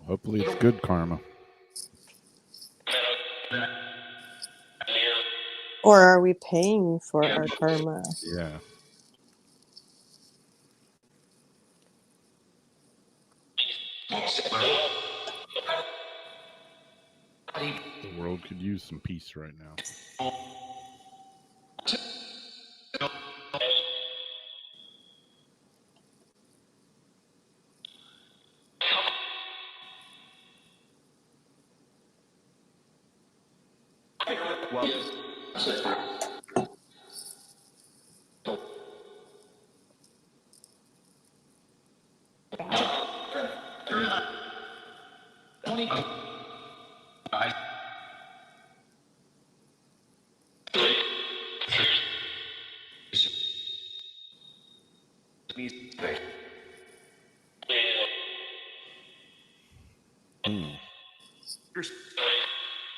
Hopefully it's good karma. Or are we paying for our karma? Yeah. The world could use some peace right now.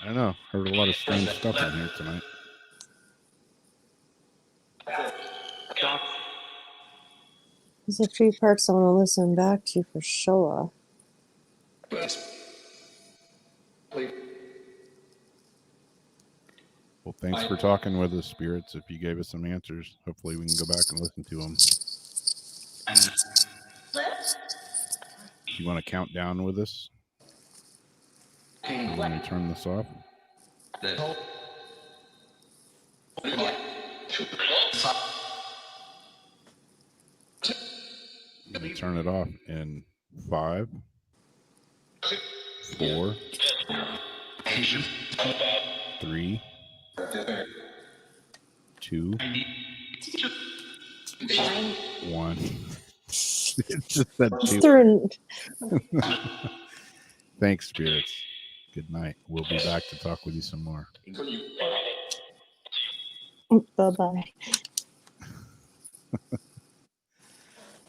I don't know. Heard a lot of strange stuff in here tonight. There's a few parts I want to listen back to for sure. Well, thanks for talking with us, spirits. If you gave us some answers, hopefully we can go back and listen to them. You want to count down with us? Let me turn this off. Let me turn it off in 5, 4, 3, 2, 1. It just said 2. Thanks, spirits. Good night. We'll be back to talk with you some more. Bye-bye.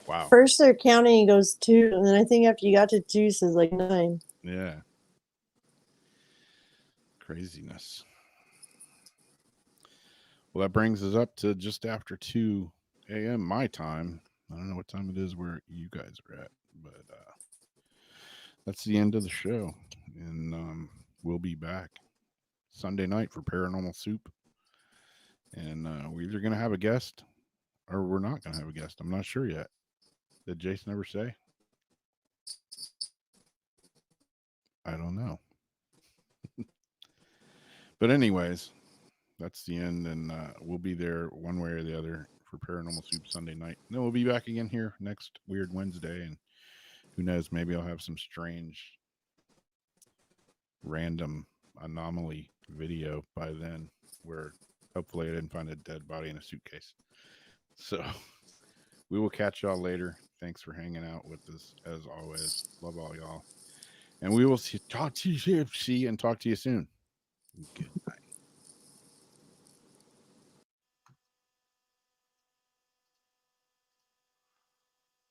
Wow. First they're counting, he goes 2, and then I think after you got to 2, it says like 9. Yeah. Craziness. Well, that brings us up to just after 2 a.m. my time. I don't know what time it is where you guys are at, but that's the end of the show. And we'll be back Sunday night for Paranormal Soup. And we're either going to have a guest or we're not going to have a guest. I'm not sure yet. Did Jason ever say? I don't know. But anyways, that's the end. And we'll be there one way or the other for Paranormal Soup Sunday night. And then we'll be back again here next Weird Wednesday. And who knows, maybe I'll have some strange, random anomaly video by then where hopefully I didn't find a dead body in a suitcase. So we will catch y'all later. Thanks for hanging out with us as always. Love all y'all. And we will talk to you soon. Good.